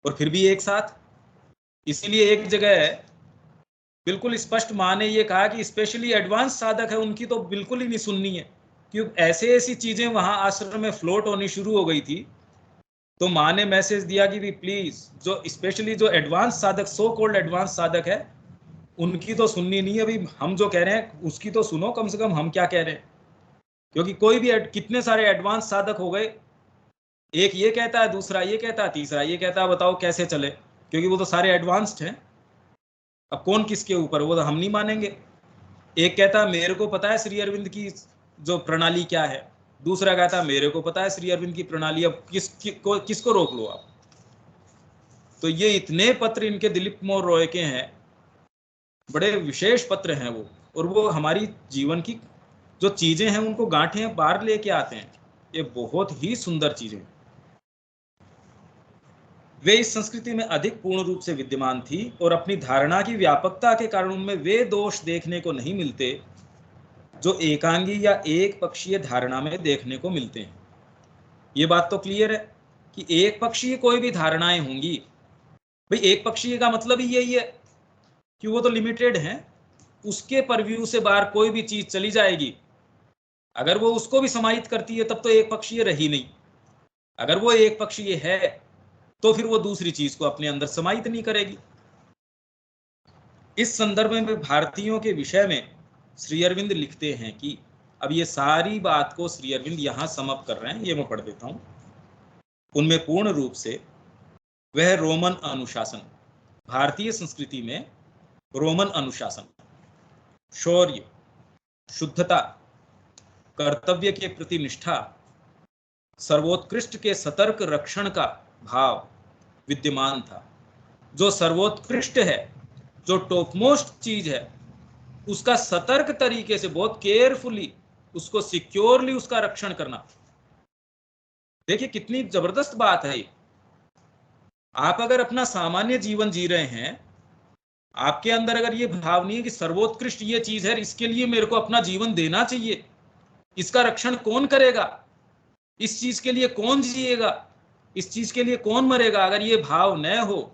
और फिर भी एक साथ। इसीलिए एक जगह बिल्कुल स्पष्ट माँ ने ये कहा कि स्पेशली एडवांस साधक है उनकी तो बिल्कुल ही नहीं सुननी है, क्योंकि ऐसे ऐसी चीजें वहां आश्रम में फ्लोट होनी शुरू हो गई थी। तो माँ ने मैसेज दिया कि भी प्लीज, जो स्पेशली जो एडवांस साधक, सो कॉल्ड एडवांस साधक है, उनकी तो सुननी नहीं है। अभी हम जो कह रहे हैं उसकी तो सुनो कम से कम, हम क्या कह रहे हैं। क्योंकि कोई भी कितने सारे एडवांस साधक हो गए, एक ये कहता है, दूसरा ये कहता है, तीसरा ये कहता है, बताओ कैसे चले, क्योंकि वो तो सारे एडवांस्ड हैं। अब कौन किसके ऊपर, वो तो हम नहीं मानेंगे। एक कहता है मेरे को पता है श्री अरविंद की जो प्रणाली क्या है, दूसरा कहता है मेरे को पता है श्री अरविंद की प्रणाली, अब किसको रोक लो आप। तो ये इतने पत्र इनके दिलीप मोहन रॉय के हैं, बड़े विशेष पत्र हैं वो, और वो हमारी जीवन की जो चीजें हैं उनको गांठें बाहर लेके आते हैं। ये बहुत ही सुंदर चीजें। वे इस संस्कृति में अधिक पूर्ण रूप से विद्यमान थी और अपनी धारणा की व्यापकता के कारण उनमें वे दोष देखने को नहीं मिलते जो एकांगी या एक पक्षीय धारणा में देखने को मिलते हैं। ये बात तो क्लियर है कि एक पक्षीय कोई भी धारणाएं होंगी, भाई एक पक्षीय का मतलब ही यही है कि वो तो लिमिटेड है, उसके परव्यू से बाहर कोई भी चीज चली जाएगी, अगर वो उसको भी समाहित करती है तब तो एक पक्षीय रही नहीं। अगर वो एक पक्षीय है तो फिर वो दूसरी चीज को अपने अंदर समाहित नहीं करेगी। इस संदर्भ में भारतीयों के विषय में श्री अरविंद लिखते हैं कि अब ये सारी बात को श्री अरविंद यहां समअप कर रहे हैं, ये मैं पढ़ देता हूं। उनमें पूर्ण रूप से वह रोमन अनुशासन, भारतीय संस्कृति में रोमन अनुशासन, शौर्य, शुद्धता, कर्तव्य के प्रति निष्ठा, सर्वोत्कृष्ट के सतर्क रक्षण का भाव विद्यमान था। जो सर्वोत्कृष्ट है, जो टॉपमोस्ट चीज है, उसका सतर्क तरीके से बहुत केयरफुली उसको सिक्योरली उसका रक्षण करना। देखिए कितनी जबरदस्त बात है ये। आप अगर अपना सामान्य जीवन जी रहे हैं, आपके अंदर अगर ये भाव नहीं है कि सर्वोत्कृष्ट ये चीज है, इसके लिए मेरे को अपना जीवन देना चाहिए, इसका रक्षण कौन करेगा, इस चीज के लिए कौन जिएगा, इस चीज के लिए कौन मरेगा, अगर ये भाव न हो,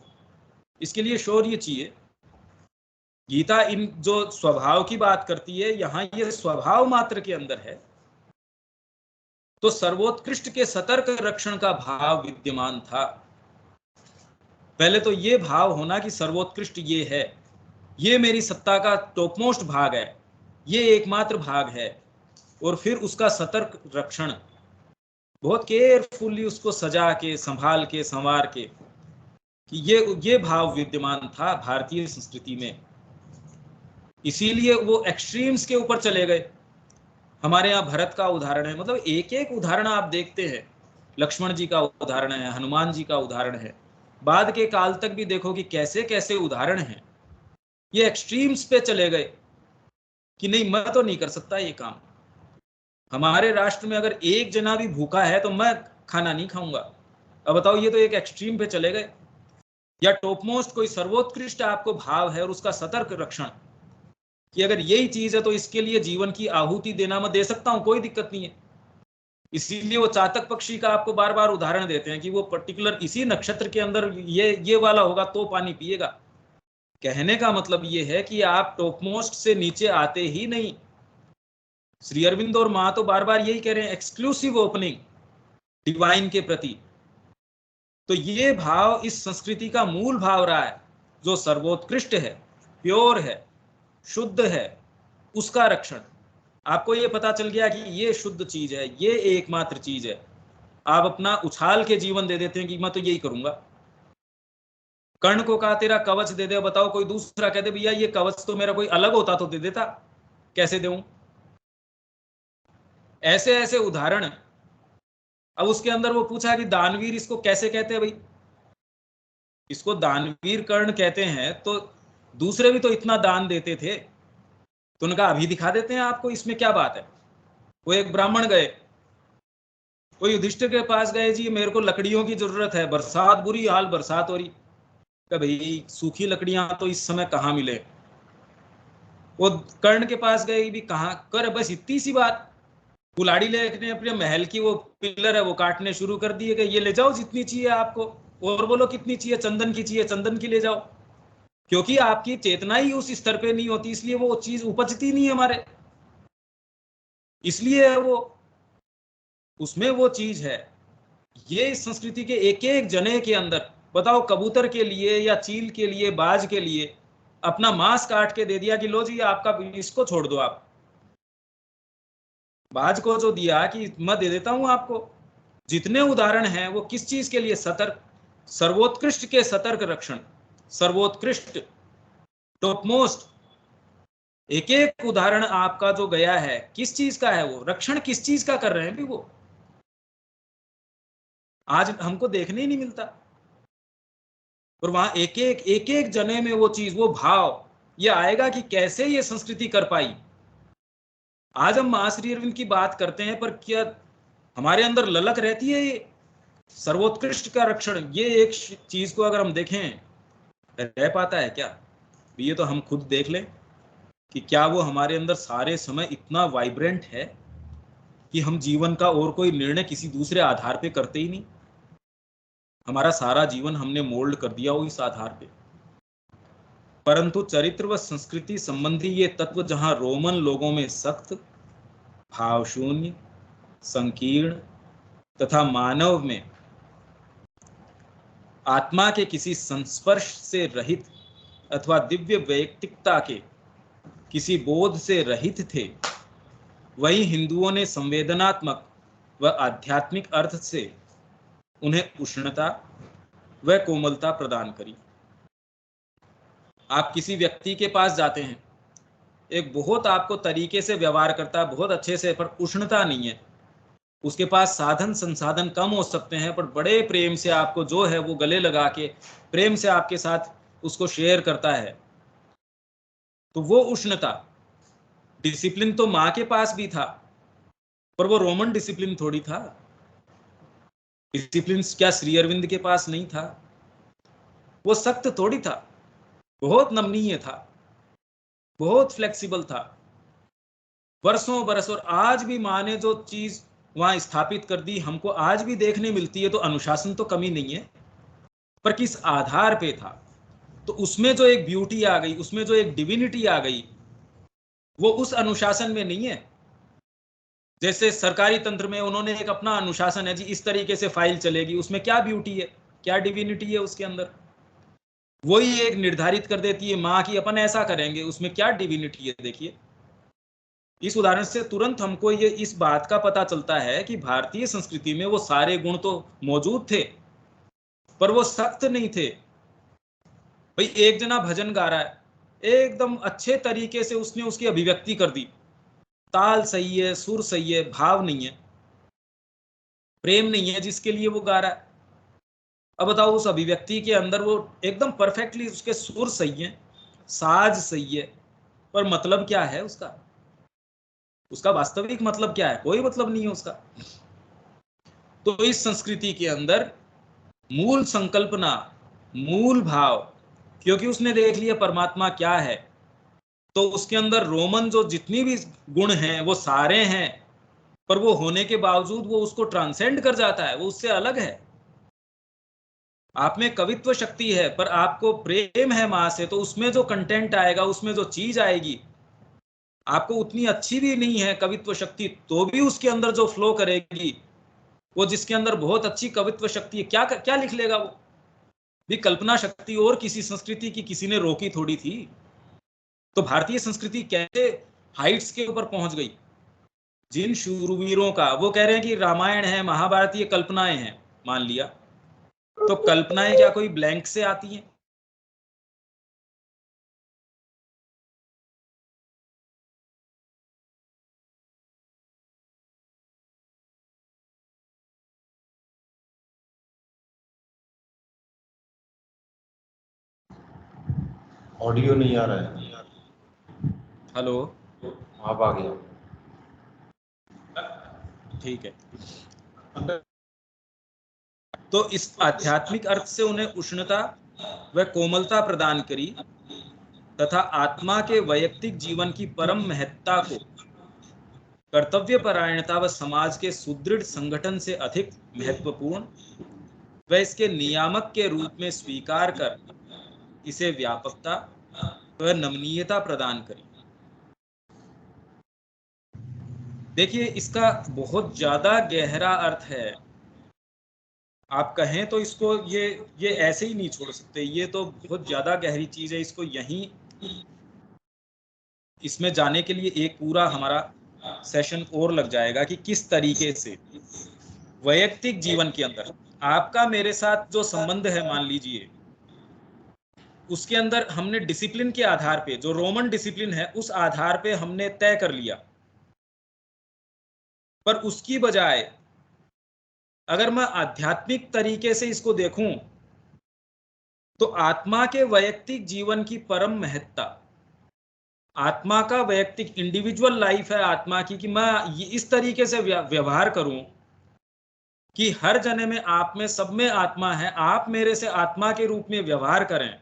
इसके लिए शौर्य चाहिए। गीता इन जो स्वभाव की बात करती है, यहां ये स्वभाव मात्र के अंदर है। तो सर्वोत्कृष्ट के सतर्क रक्षण का भाव विद्यमान था। पहले तो ये भाव होना कि सर्वोत्कृष्ट ये है, ये मेरी सत्ता का टॉपमोस्ट भाग है, ये एकमात्र भाग है, और फिर उसका सतर्क रक्षण बहुत केयरफुली उसको सजा के संभाल के संवार के, कि ये भाव विद्यमान था भारतीय संस्कृति में। इसीलिए वो एक्सट्रीम्स के ऊपर चले गए। हमारे यहाँ भरत का उदाहरण है, मतलब एक एक उदाहरण आप देखते हैं, लक्ष्मण जी का उदाहरण है, हनुमान जी का उदाहरण है, बाद के काल तक भी देखो कि कैसे कैसे उदाहरण हैं। ये एक्सट्रीम्स पे चले गए कि नहीं मैं तो नहीं कर सकता ये काम। हमारे राष्ट्र में अगर एक जना भी भूखा है तो मैं खाना नहीं खाऊंगा। अब बताओ, ये तो एक एक्सट्रीम पे चले गए। या टॉपमोस्ट कोई सर्वोत्कृष्ट आपको भाव है और उसका सतर्क रक्षण, कि अगर यही चीज है तो इसके लिए जीवन की आहुति देना मैं दे सकता हूं, कोई दिक्कत नहीं है। इसीलिए वो चातक पक्षी का आपको बार बार उदाहरण देते हैं कि वो पर्टिकुलर इसी नक्षत्र के अंदर ये वाला होगा तो पानी पिएगा। कहने का मतलब ये है कि आप टॉपमोस्ट से नीचे आते ही नहीं। श्री अरविंद और मां तो बार बार यही कह रहे हैं, एक्सक्लूसिव ओपनिंग डिवाइन के प्रति। तो ये भाव इस संस्कृति का मूल भाव रहा है, जो सर्वोत्कृष्ट है, प्योर है, शुद्ध है, उसका रक्षण। आपको ये पता चल गया कि ये शुद्ध चीज है, ये एकमात्र चीज है, आप अपना उछाल के जीवन दे देते हैं कि मैं तो यही करूंगा। कर्ण को कहा तेरा कवच दे दे, बताओ कोई दूसरा कह दे भैया ये कवच तो मेरा कोई अलग होता तो दे देता, कैसे दूं? ऐसे ऐसे उदाहरण। अब उसके अंदर वो पूछा कि दानवीर इसको कैसे कहते हैं भाई? इसको दानवीर कर्ण कहते हैं, तो दूसरे भी तो इतना दान देते थे, तो उनका अभी दिखा देते हैं आपको, इसमें क्या बात है। वो एक ब्राह्मण गए, वो युधिष्ठिर के पास गए, जी मेरे को लकड़ियों की जरूरत है, बरसात बुरी हाल बरसात हो रही। कहा भाई सूखी लकड़ियां तो इस समय कहाँ मिले। वो कर्ण के पास गए, भी कहाँ कर, बस इतनी सी बात, कुल्हाड़ी लेके अपने महल की वो पिलर है वो काटने शुरू कर दिए गए, ये ले जाओ जितनी चाहिए आपको, और बोलो कितनी चाहिए, चंदन की चाहिए चंदन की ले जाओ। क्योंकि आपकी चेतना ही उस स्तर पे नहीं होती, इसलिए वो चीज उपजती नहीं है हमारे, इसलिए वो उसमें वो चीज है। ये इस संस्कृति के एक एक जने के अंदर, बताओ कबूतर के लिए या चील के लिए, बाज के लिए अपना मांस काट के दे दिया कि लो जी आपका, इसको छोड़ दो आप। बाज को जो दिया कि मैं दे देता हूं आपको। जितने उदाहरण हैं वो किस चीज के लिए? सतर्क, सर्वोत्कृष्ट के सतर्क रक्षण, सर्वोत्कृष्ट टॉपमोस्ट। एक एक उदाहरण आपका जो गया है किस चीज का है, वो रक्षण किस चीज का कर रहे हैं भी वो आज हमको देखने ही नहीं मिलता। और वहां एक एक जने में वो चीज, वो भाव, ये आएगा कि कैसे ये संस्कृति कर पाई। आज हम महाश्री अरविंद की बात करते हैं, पर क्या हमारे अंदर ललक रहती है ये सर्वोत्कृष्ट का रक्षण? ये एक चीज को अगर हम देखें, रह पाता है क्या? ये तो हम खुद देख लें कि क्या वो हमारे अंदर सारे समय इतना वाइब्रेंट है कि हम जीवन का और कोई निर्णय किसी दूसरे आधार पे करते ही नहीं। हमारा सारा जीवन हमने मोल्ड कर दिया वो इस आधार पे। परंतु चरित्र व संस्कृति संबंधी ये तत्व जहां रोमन लोगों में सख्त, भावशून्य, संकीर्ण तथा मानव में आत्मा के किसी संस्पर्श से रहित अथवा दिव्य वैयक्तिकता के किसी बोध से रहित थे, वहीं हिंदुओं ने संवेदनात्मक व आध्यात्मिक अर्थ से उन्हें उष्णता व कोमलता प्रदान करी। आप किसी व्यक्ति के पास जाते हैं, एक बहुत आपको तरीके से व्यवहार करता है, बहुत अच्छे से, पर उष्णता नहीं है। उसके पास साधन संसाधन कम हो सकते हैं, पर बड़े प्रेम से आपको जो है वो गले लगा के प्रेम से आपके साथ उसको शेयर करता है, तो वो उष्णता। डिसिप्लिन तो माँ के पास भी था, पर वो रोमन डिसिप्लिन थोड़ी था। डिसिप्लिन क्या श्री अरविंद के पास नहीं था? वो सख्त थोड़ी था, बहुत नमनीय था, बहुत फ्लेक्सिबल था, बरसों बरस। और आज भी माँ ने जो चीज वहां स्थापित कर दी हमको आज भी देखने मिलती है, तो अनुशासन तो कमी नहीं है, पर किस आधार पे था? तो उसमें जो एक ब्यूटी आ गई, उसमें जो एक डिविनिटी आ गई, वो उस अनुशासन में नहीं है। जैसे सरकारी तंत्र में उन्होंने एक अपना अनुशासन है जी, इस तरीके से फाइल चलेगी, उसमें क्या ब्यूटी है, क्या डिविनिटी है उसके अंदर? वही एक निर्धारित कर देती है माँ की अपन ऐसा करेंगे, उसमें क्या डिविनिटी है? देखिए, इस उदाहरण से तुरंत हमको ये इस बात का पता चलता है कि भारतीय संस्कृति में वो सारे गुण तो मौजूद थे, पर वो सख्त नहीं थे। भाई एक जना भजन गा रहा है, एकदम अच्छे तरीके से उसने उसकी अभिव्यक्ति कर दी, ताल सही है, सुर सही है, भाव नहीं है, प्रेम नहीं है जिसके लिए वो गा रहा है। अब बताओ, उस अभिव्यक्ति के अंदर वो एकदम परफेक्टली उसके सुर सही है, साज सही है, पर मतलब क्या है उसका? उसका वास्तविक मतलब क्या है? कोई मतलब नहीं है उसका। तो इस संस्कृति के अंदर मूल संकल्पना, मूल भाव, क्योंकि उसने देख लिया परमात्मा क्या है, तो उसके अंदर रोमन जो जितनी भी गुण हैं वो सारे हैं, पर वो होने के बावजूद वो उसको ट्रांसेंड कर जाता है, वो उससे अलग है। आप में कवित्व शक्ति है, पर आपको प्रेम है मां से, तो उसमें जो कंटेंट आएगा, उसमें जो चीज आएगी, आपको उतनी अच्छी भी नहीं है कवित्व शक्ति, तो भी उसके अंदर जो फ्लो करेगी, वो जिसके अंदर बहुत अच्छी कवित्व शक्ति है, क्या क्या लिख लेगा वो भी? कल्पना शक्ति और किसी संस्कृति की किसी ने रोकी थोड़ी थी। तो भारतीय संस्कृति कैसे हाइट्स के ऊपर पहुंच गई? जिन शूरवीरों का वो कह रहे हैं कि रामायण है, महाभारत, ये कल्पनाएं हैं, मान लिया, तो कल्पनाएं क्या कोई ब्लैंक से आती हैं? ऑडियो नहीं आ रहा है। हेलो, आप आ गया। ठीक है। तो इस आध्यात्मिक अर्थ से उन्हें उष्णता व कोमलता प्रदान करी तथा आत्मा के वैयक्तिक जीवन की परम महत्ता को कर्तव्य परायणता व समाज के सुदृढ़ संगठन से अधिक महत्वपूर्ण व इसके नियामक के रूप में स्वीकार कर इसे व्यापकता व नमनीयता प्रदान करी। देखिए, इसका बहुत ज्यादा गहरा अर्थ है। आप कहें तो इसको ये ऐसे ही नहीं छोड़ सकते, ये तो बहुत ज्यादा गहरी चीज है। इसको यहीं इसमें जाने के लिए एक पूरा हमारा सेशन और लग जाएगा कि किस तरीके से वैयक्तिक जीवन के अंदर आपका मेरे साथ जो संबंध है, मान लीजिए, उसके अंदर हमने डिसिप्लिन के आधार पे, जो रोमन डिसिप्लिन है उस आधार पे हमने तय कर लिया, पर उसकी बजाय अगर मैं आध्यात्मिक तरीके से इसको देखूं, तो आत्मा के वैयक्तिक जीवन की परम महत्ता, आत्मा का वैयक्तिक इंडिविजुअल लाइफ है आत्मा की, कि मैं ये इस तरीके से व्यवहार करूं कि हर जने में, आप में, सब में आत्मा है, आप मेरे से आत्मा के रूप में व्यवहार करें,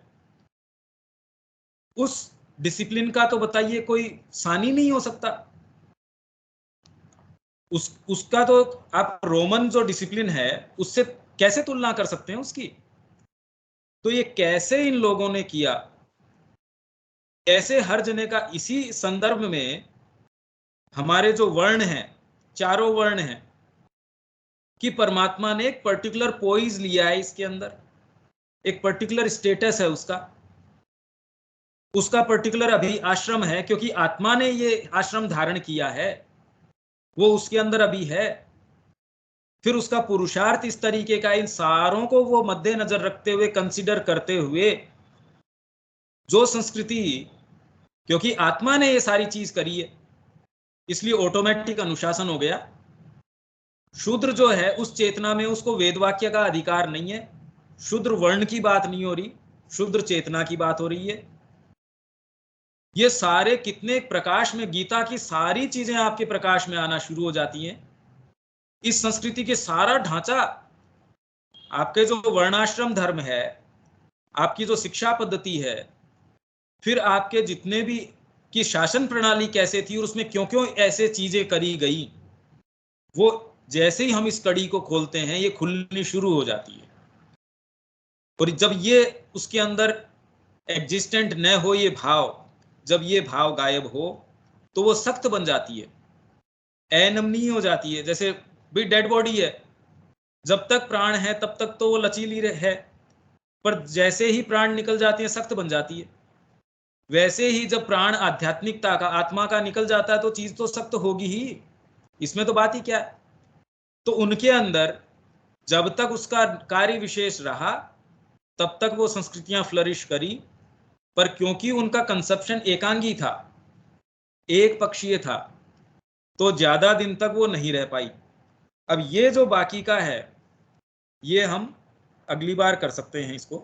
उस डिसिप्लिन का तो बताइए कोई सानी नहीं हो सकता। उसका तो आप रोमन जो डिसिप्लिन है उससे कैसे तुलना कर सकते हैं उसकी। तो ये कैसे इन लोगों ने किया, कैसे हर जने का इसी संदर्भ में हमारे जो वर्ण हैं, चारों वर्ण हैं, कि परमात्मा ने एक पर्टिकुलर पोइज लिया है, इसके अंदर एक पर्टिकुलर स्टेटस है उसका पर्टिकुलर अभी आश्रम है, क्योंकि आत्मा ने ये आश्रम धारण किया है, वो उसके अंदर अभी है। फिर उसका पुरुषार्थ इस तरीके का, इन सारों को वो मद्देनजर रखते हुए, कंसिडर करते हुए, जो संस्कृति, क्योंकि आत्मा ने ये सारी चीज करी है, इसलिए ऑटोमेटिक अनुशासन हो गया। शूद्र जो है उस चेतना में, उसको वेदवाक्य का अधिकार नहीं है। शूद्र वर्ण की बात नहीं हो रही, शूद्र चेतना की बात हो रही है। ये सारे कितने प्रकाश में, गीता की सारी चीजें आपके प्रकाश में आना शुरू हो जाती हैं। इस संस्कृति के सारा ढांचा, आपके जो वर्णाश्रम धर्म है, आपकी जो शिक्षा पद्धति है, फिर आपके जितने भी की शासन प्रणाली कैसे थी और उसमें क्यों क्यों ऐसे चीजें करी गई, वो जैसे ही हम इस कड़ी को खोलते हैं ये खुलनी शुरू हो जाती है। और जब ये उसके अंदर एग्जिस्टेंट न हो ये भाव, जब ये भाव गायब हो तो वो सख्त बन जाती है, अनमनीय हो जाती है। जैसे भी डेड बॉडी है, जब तक प्राण है तब तक तो वो लचीली है, पर जैसे ही प्राण निकल जाती है सख्त बन जाती है। वैसे ही जब प्राण आध्यात्मिकता का, आत्मा का निकल जाता है तो चीज तो सख्त होगी ही, इसमें तो बात ही क्या है। तो उनके अंदर जब तक उसका कार्य विशेष रहा तब तक वो संस्कृतियां फ्लरिश करी, पर क्योंकि उनका कंसेप्शन एकांगी था, एक पक्षीय था, तो ज्यादा दिन तक वो नहीं रह पाई। अब ये जो बाकी का है ये हम अगली बार कर सकते हैं इसको,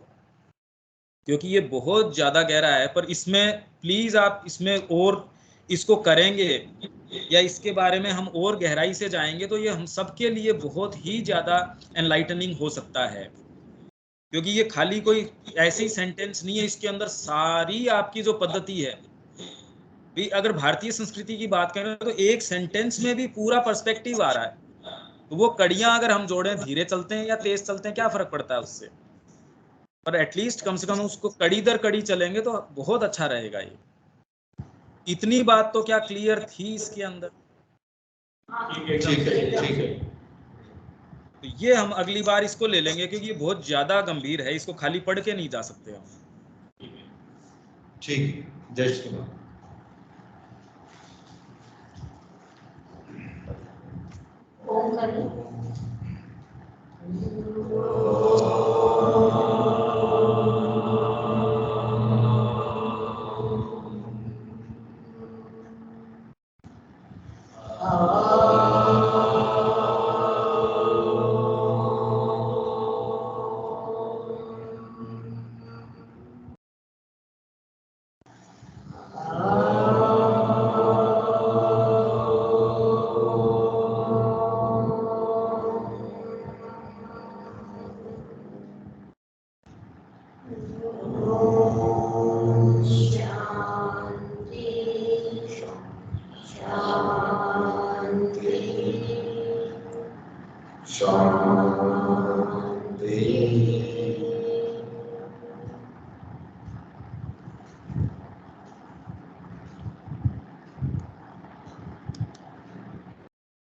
क्योंकि ये बहुत ज्यादा गहरा है। पर इसमें प्लीज आप इसमें और इसको करेंगे या इसके बारे में हम और गहराई से जाएंगे तो ये हम सबके लिए बहुत ही ज्यादा एनलाइटनिंग हो सकता है। क्योंकि ये खाली कोई ऐसी सेंटेंस नहीं है, इसके अंदर सारी आपकी जो पद्धति है भी, अगर भारतीय संस्कृति की बात करें तो एक सेंटेंस में भी पूरा पर्सपेक्टिव आ रहा है। तो वो कड़ियां अगर हम जोड़ें, धीरे चलते हैं या तेज चलते हैं, क्या फर्क पड़ता है उससे, पर एटलीस्ट कम से कम उसको कड़ी दर कड़ी चलेंगे तो बहुत अच्छा रहेगा। ये इतनी बात तो क्या क्लियर थी इसके अंदर। ठीक है। तो ये हम अगली बार इसको ले लेंगे, क्योंकि ये बहुत ज्यादा गंभीर है, इसको खाली पढ़ के नहीं जा सकते हम। ठीक, जय श्री राम। ओम करें। शांति।